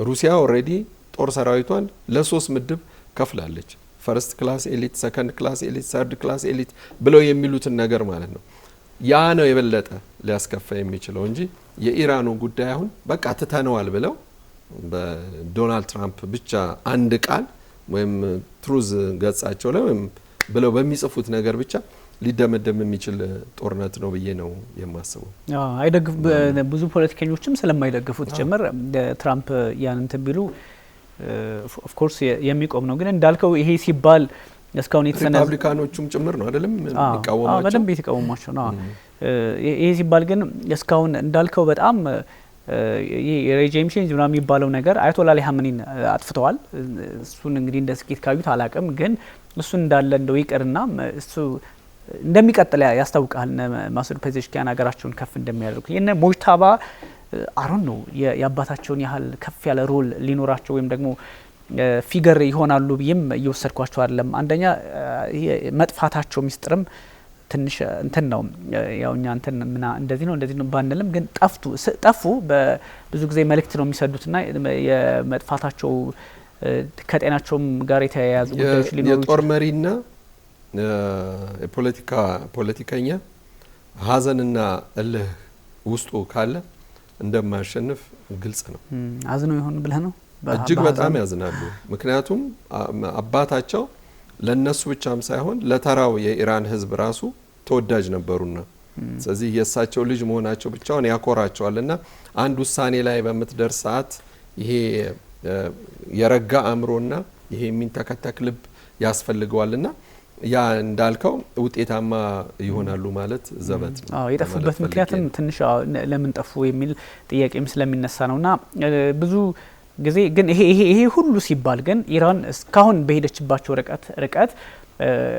ሩሲያ ኦሬዲ ጦር ሰራዊቷን ለሶስት ምድብ ከፍላለች። ፈርስት ክላስ ኤሊት፣ ሰከንድ ክላስ ኤሊት፣ ሰርድ ክላስ ኤሊት ብለው የሚሉትን ነገር ማለት ነው። ያ ነው የበለጠ ሊያስከፋ የሚችለው እንጂ የኢራኑ ጉዳይ አሁን በቃ ትተነዋል ብለው በዶናልድ ትራምፕ ብቻ አንድ ቃል ወይም ትሩዝ ገጻቸው ላይ ወይም ብለው በሚጽፉት ነገር ብቻ ሊደመደም የሚችል ጦርነት ነው ብዬ ነው የማስበው። አይደግፍ ብዙ ፖለቲከኞችም ስለማይደግፉት ጭምር ትራምፕ ያን ተብሉ ኦፍ ኮርስ የሚቆም ነው። ግን እንዳልከው ይሄ ሲባል እስካሁን ሪፐብሊካኖቹም ጭምር ነው አይደለም የሚቃወማቸው በደንብ የተቃወሟቸው ነው። ይሄ ሲባል ግን እስካሁን እንዳልከው በጣም የሬጂም ቼንጅ ምናምን የሚባለው ነገር አያቶላ አሊ ሀመኒን አጥፍተዋል። እሱን እንግዲህ እንደ ስኬት ካዩት አላቅም፣ ግን እሱን እንዳለ እንደው ይቅርና እሱ እንደሚቀጥል ያስታውቃል። ማሱድ ፔዜሽኪያን ሀገራቸውን ከፍ እንደሚያደርጉ የነ ሞጅታባ አሮን ነው የአባታቸውን ያህል ከፍ ያለ ሮል ሊኖራቸው ወይም ደግሞ ፊገር ይሆናሉ ብዬም እየወሰድኳቸው አይደለም። አንደኛ መጥፋታቸው ሚስጥርም ትንሽ እንትን ነው ያው እኛ እንትን ምና እንደዚህ ነው ባንልም ግን ጠፉ በብዙ ጊዜ መልእክት ነው የሚሰዱትና የመጥፋታቸው ከጤናቸውም ጋር የተያያዙ ጉዳዮች ሊኖሩ የጦር መሪና ፖለቲከኛ ሀዘንና እልህ ውስጡ ካለ እንደማያሸንፍ ግልጽ ነው። አዝነው ይሆን ብለህ ነው? እጅግ በጣም ያዝናሉ። ምክንያቱም አባታቸው ለነሱ ብቻም ሳይሆን ለተራው የኢራን ህዝብ ራሱ ተወዳጅ ነበሩና ስለዚህ የእሳቸው ልጅ መሆናቸው ብቻውን ያኮራቸዋልና አንድ ውሳኔ ላይ በመትደርስ ሰዓት ይሄ የረጋ አእምሮና ይሄ የሚንተከተክ ልብ ያስፈልገዋልና ያ እንዳልከው ውጤታማ ይሆናሉ ማለት ዘበት ነው። የጠፉበት ምክንያትም ትንሽ ለምን ጠፉ የሚል ጥያቄም ስለሚነሳ ነውና ብዙ ጊዜ ግን ይሄ ሁሉ ሲባል ግን ኢራን እስካሁን በሄደችባቸው ርቀት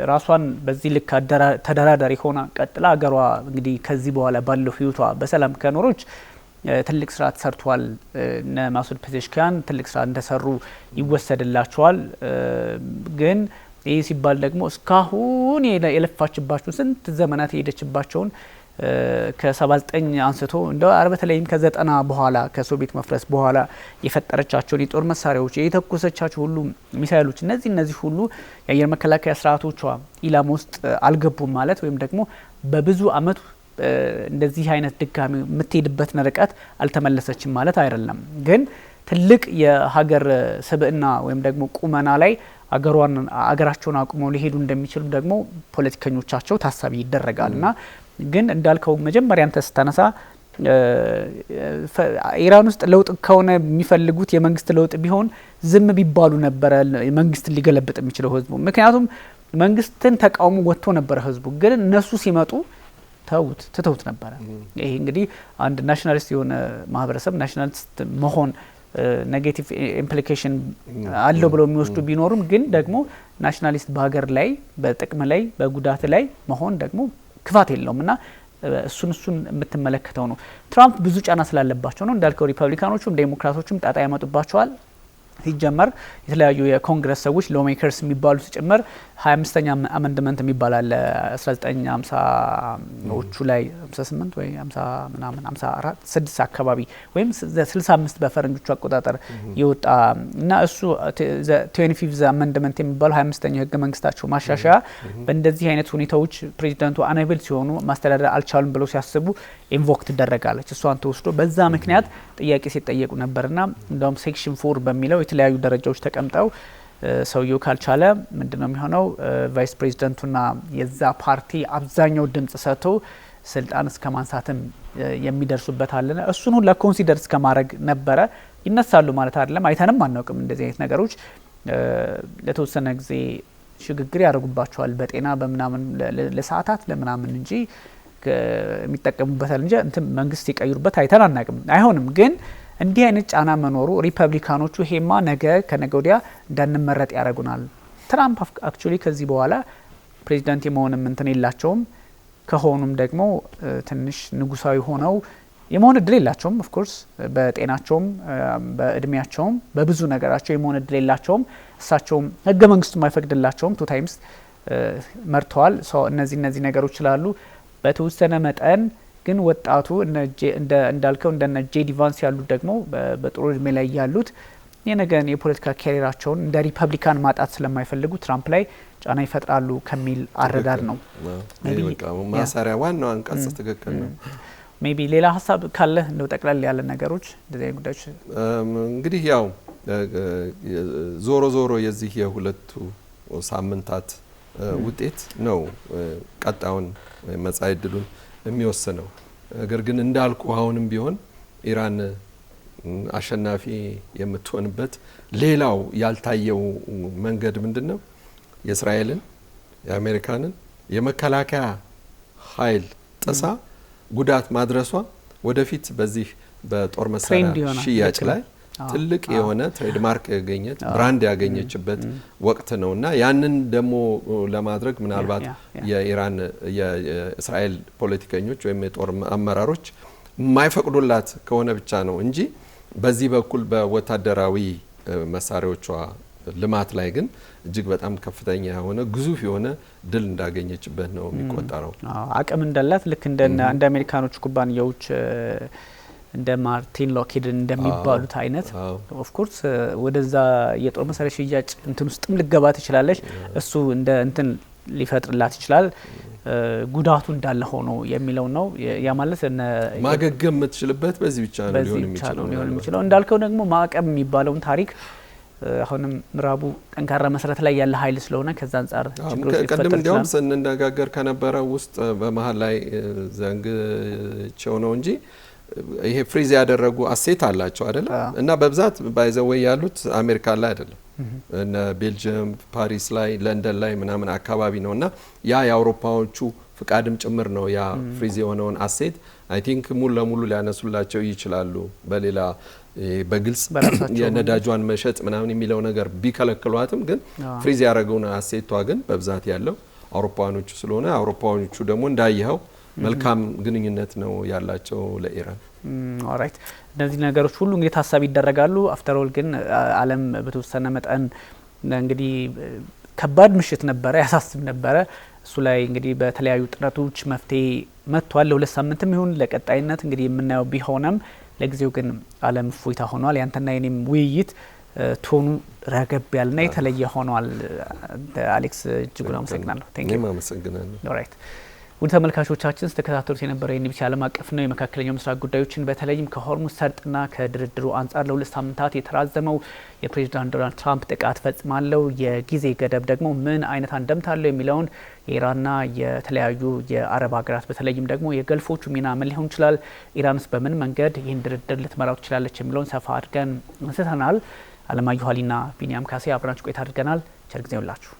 ራሷን በዚህ ልክ ተደራዳሪ ሆና ቀጥላ አገሯ እንግዲህ ከዚህ በኋላ ባለው ህይወቷ በሰላም ከኖሮች ትልቅ ስራ ተሰርቷል። እነ ማሱድ ፔዜሽኪያን ትልቅ ስራ እንደሰሩ ይወሰድላቸዋል። ግን ይህ ሲባል ደግሞ እስካሁን የለፋችባቸው ስንት ዘመናት የሄደችባቸውን ከ79 አንስቶ እንደ በተለይም ከ90 በኋላ ከሶቪየት መፍረስ በኋላ የፈጠረቻቸውን የጦር መሳሪያዎች የተኮሰቻቸው ሁሉ ሚሳይሎች እነዚህ ሁሉ የአየር መከላከያ ስርዓቶቿ ኢላማ ውስጥ አልገቡም ማለት ወይም ደግሞ በብዙ አመት እንደዚህ አይነት ድጋሚ የምትሄድበት ርቀት አልተመለሰችም ማለት አይደለም። ግን ትልቅ የሀገር ስብዕና ወይም ደግሞ ቁመና ላይ አገራቸውን አቁመው ሊሄዱ እንደሚችሉ ደግሞ ፖለቲከኞቻቸው ታሳቢ ይደረጋልና ግን እንዳልከው መጀመሪያ አንተ ስታነሳ ኢራን ውስጥ ለውጥ ከሆነ የሚፈልጉት የመንግስት ለውጥ ቢሆን ዝም ቢባሉ ነበር መንግስትን ሊገለብጥ የሚችለው ህዝቡ። ምክንያቱም መንግስትን ተቃውሞ ወጥቶ ነበር ህዝቡ፣ ግን እነሱ ሲመጡ ትተውት ነበር። ይሄ እንግዲህ አንድ ናሽናሊስት የሆነ ማህበረሰብ ናሽናሊስት መሆን ኔጌቲቭ ኢምፕሊኬሽን አለው ብለው የሚወስዱ ቢኖሩም ግን ደግሞ ናሽናሊስት በሀገር ላይ በጥቅም ላይ በጉዳት ላይ መሆን ደግሞ ክፋት የለውምና እሱን የምትመለከተው ነው። ትራምፕ ብዙ ጫና ስላለባቸው ነው እንዳልከው ሪፐብሊካኖቹም ዴሞክራቶቹም ጣጣ ያመጡባቸዋል። ሲጀመር የተለያዩ የኮንግረስ ሰዎች ሎሜከርስ የሚባሉት ጭምር 25ኛ አመንድመንት የሚባል አለ 1950ዎቹ ላይ 58 ወይ 50 ምናምን 54 6 አካባቢ ወይም 65 በፈረንጆቹ አቆጣጠር የወጣ እና እሱ 25th አመንድመንት የሚባለው 25ኛው ህገ መንግስታቸው ማሻሻያ በእንደዚህ አይነት ሁኔታዎች ፕሬዚዳንቱ አናብል ሲሆኑ ማስተዳደር አልቻሉም ብለው ሲያስቡ ኢንቮክ ትደረጋለች። እሷን ተወስዶ በዛ ምክንያት ጥያቄ ሲጠየቁ ነበርና እንደውም ሴክሽን 4 በሚለው የተለያዩ ደረጃዎች ተቀምጠው ሰውየው ካልቻለ ምንድነው የሚሆነው ቫይስ ፕሬዚዳንቱና የዛ ፓርቲ አብዛኛው ድምጽ ሰጥቶ ስልጣን እስከ ማንሳትም የሚደርሱበት አለና እሱን ሁሉ ኮንሲደር እስከ ማድረግ ነበረ። ይነሳሉ ማለት አይደለም፣ አይተንም አናውቅም እንደዚህ አይነት ነገሮች። ለተወሰነ ጊዜ ሽግግር ያደርጉባቸዋል በጤና በመናምን ለሰዓታት ለምናምን እንጂ የሚጠቀሙበታል እንጂ እንትን መንግስት ይቀይሩበት አይተን አናውቅም። አይሆንም ግን እንዲህ አይነት ጫና መኖሩ ሪፐብሊካኖቹ ሄማ ነገ ከነገ ወዲያ እንዳንመረጥ ያደርጉናል። ትራምፕ አክቹሊ ከዚህ በኋላ ፕሬዚዳንት የመሆንም እንትን የላቸውም። ከሆኑም ደግሞ ትንሽ ንጉሳዊ ሆነው የመሆን እድል የላቸውም። ኦፍ ኮርስ በጤናቸውም በእድሜያቸውም በብዙ ነገራቸው የመሆን እድል የላቸውም። እሳቸውም ህገ መንግስቱም አይፈቅድላቸውም። 2 ታይምስ መርተዋል። እነዚህ ነገሮች ስላሉ በተወሰነ መጠን ግን ወጣቱ እንዳልከው እንደነ ጄዲ ቫንስ ያሉት ደግሞ በጥሩ እድሜ ላይ ያሉት የነገን የፖለቲካ ካሪራቸውን እንደ ሪፐብሊካን ማጣት ስለማይፈልጉ ትራምፕ ላይ ጫና ይፈጥራሉ ከሚል አረዳድ ነው። ማሳሪያ ዋናው አንቀጽ ትክክል ነው። ሜቢ ሌላ ሀሳብ ካለ እንደው ጠቅላላ ያለ ነገሮች እንደዚህ አይነት ጉዳዮች እንግዲህ ያው ዞሮ የዚህ የሁለቱ ሳምንታት ውጤት ነው ቀጣውን መጻኢ ዕድሉን የሚወስነው። ነገር ግን እንዳልኩ አሁንም ቢሆን ኢራን አሸናፊ የምትሆንበት ሌላው ያልታየው መንገድ ምንድነው? የእስራኤልን የአሜሪካንን የመከላከያ ኃይል ጥሳ ጉዳት ማድረሷ ወደፊት በዚህ በጦር መሳሪያ ሽያጭ ላይ ትልቅ የሆነ ትሬድማርክ ያገኘች ብራንድ ያገኘችበት ወቅት ነውና ያንን ደግሞ ለማድረግ ምናልባት የኢራን የእስራኤል ፖለቲከኞች ወይም የጦር አመራሮች የማይፈቅዱላት ከሆነ ብቻ ነው እንጂ በዚህ በኩል በወታደራዊ መሳሪያዎቿ ልማት ላይ ግን እጅግ በጣም ከፍተኛ የሆነ ግዙፍ የሆነ ድል እንዳገኘችበት ነው የሚቆጠረው። አቅም እንዳላት ልክ እንደ አሜሪካኖች ኩባንያዎች እንደ ማርቲን ሎክሂድ እንደሚባሉት አይነት ኦፍ ኮርስ ወደዛ የጦር መሳሪያ ሽያጭ እንትን ውስጥም ልገባ ትችላለች። እሱ እንደ እንትን ሊፈጥርላት ይችላል። ጉዳቱ እንዳለ ሆኖ የሚለው ነው። ያ ማለት ማገገም የምትችልበት በዚህ ብቻ ነው ሊሆን የሚችለው። እንዳልከው ደግሞ ማዕቀብ የሚባለውን ታሪክ አሁንም ምዕራቡ ጠንካራ መሰረት ላይ ያለ ኃይል ስለሆነ ከዛ አንፃር ችግሮች ሊፈጠሩ ቀደም እንዲያውም ስንነጋገር ከነበረው ውስጥ በመሀል ላይ ዘንግቼው ነው እንጂ ይሄ ፍሪዝ ያደረጉ አሴት አላቸው አይደል? እና በብዛት ባይዘው ያሉት አሜሪካ ላይ አይደለም፣ እና ቤልጂየም፣ ፓሪስ ላይ፣ ለንደን ላይ ምናምን አካባቢ ነውና ያ የአውሮፓዎቹ ፍቃድም ጭምር ነው። ያ ፍሪዝ የሆነውን አሴት አይ ቲንክ ሙሉ ለሙሉ ሊያነሱላቸው ይችላሉ። በሌላ በግልጽ የነዳጇን መሸጥ ምናምን የሚለው ነገር ቢከለክሏትም ግን ፍሪዝ ያደረገውን አሴቷ ግን በብዛት ያለው አውሮፓውያኖቹ ስለሆነ አውሮፓውያኖቹ ደግሞ እንዳየኸው መልካም ግንኙነት ነው ያላቸው ለኢራን። ኦራይት እነዚህ ነገሮች ሁሉ እንግዲህ ታሳቢ ይደረጋሉ። አፍተር ኦል ግን ዓለም በተወሰነ መጠን እንግዲህ ከባድ ምሽት ነበረ፣ ያሳስብ ነበረ። እሱ ላይ እንግዲህ በተለያዩ ጥረቶች መፍትሄ መጥቷል። ለሁለት ሳምንትም ይሁን ለቀጣይነት እንግዲህ የምናየው ቢሆንም ለጊዜው ግን ዓለም እፎይታ ሆኗል። ያንተና የኔም ውይይት ቶኑ ረገብ ያልና የተለየ ሆኗል። አሌክስ እጅጉን አመሰግናለሁ። ቴንክ ዩ። አመሰግናለሁ። ኦራይት ውድ ተመልካቾቻችን ስተከታተሉት የነበረው የኤንቢሲ ዓለም አቀፍ ነው የመካከለኛው ምስራቅ ጉዳዮችን በተለይም ከሆርሙዝ ሰርጥና ከድርድሩ አንጻር ለሁለት ሳምንታት የተራዘመው የፕሬዚዳንት ዶናልድ ትራምፕ ጥቃት ፈጽማለው የጊዜ ገደብ ደግሞ ምን አይነት አንደምታ አለው የሚለውን የኢራንና የተለያዩ የአረብ ሀገራት በተለይም ደግሞ የገልፎቹ ሚና ምን ሊሆን ይችላል፣ ኢራንስ በምን መንገድ ይህን ድርድር ልትመራው ትችላለች የሚለውን ሰፋ አድርገን አንስተናል። አለማየሁ አሊና ቢኒያም ካሴ አብራችሁ ቆይታ አድርገናል። ቸር ጊዜ ይሁንላችሁ።